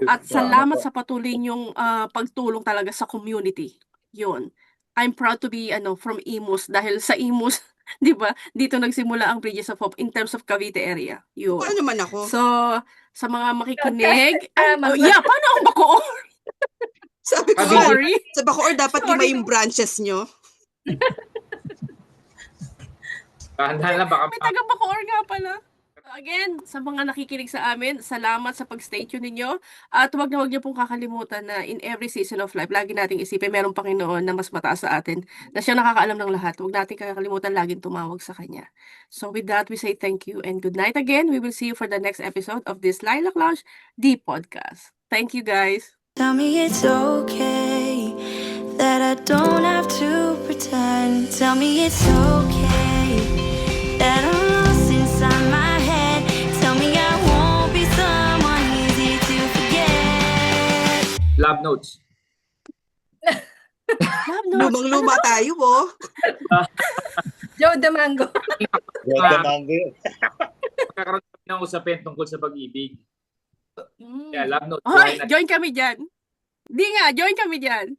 at salamat sa patuloy ninyong pagtulong talaga sa community. Yun. I'm proud to be from Imus dahil sa Imus, di ba, dito nagsimula ang Bridges of Hope in terms of Cavite area. Yun. Paano naman ako? So, sa mga makikinig, paano ako Bacoor? Sabi ko, Sorry. sa Bacoor dapat Sorry. lima yung branches nyo. Dahan-dahan lang baka May taga Bacoor nga pala. Again, sa mga nakikinig sa amin, salamat sa pag-stay tune ninyo. At huwag niyo pong kakalimutan na in every season of life, lagi nating isipin, merong Panginoon na mas mataas sa atin, na siya nakakaalam ng lahat. Huwag natin kakalimutan laging tumawag sa Kanya. So with that, we say thank you and good night again. We will see you for the next episode of this Lilac Lounge, the podcast. Thank you, guys. Tell me it's okay that I don't have to pretend. Tell me it's okay that I'm lost inside my head. Tell me I won't be someone easy to forget. love notes. Love notes. Lumang-luma tayo, oh. Joe the Mango. Ganda mango yun. Magkakaroon kami ng usapin tungkol sa pag-ibig. Kaya love notes. Hoy, join kami dyan. Di nga, join kami dyan.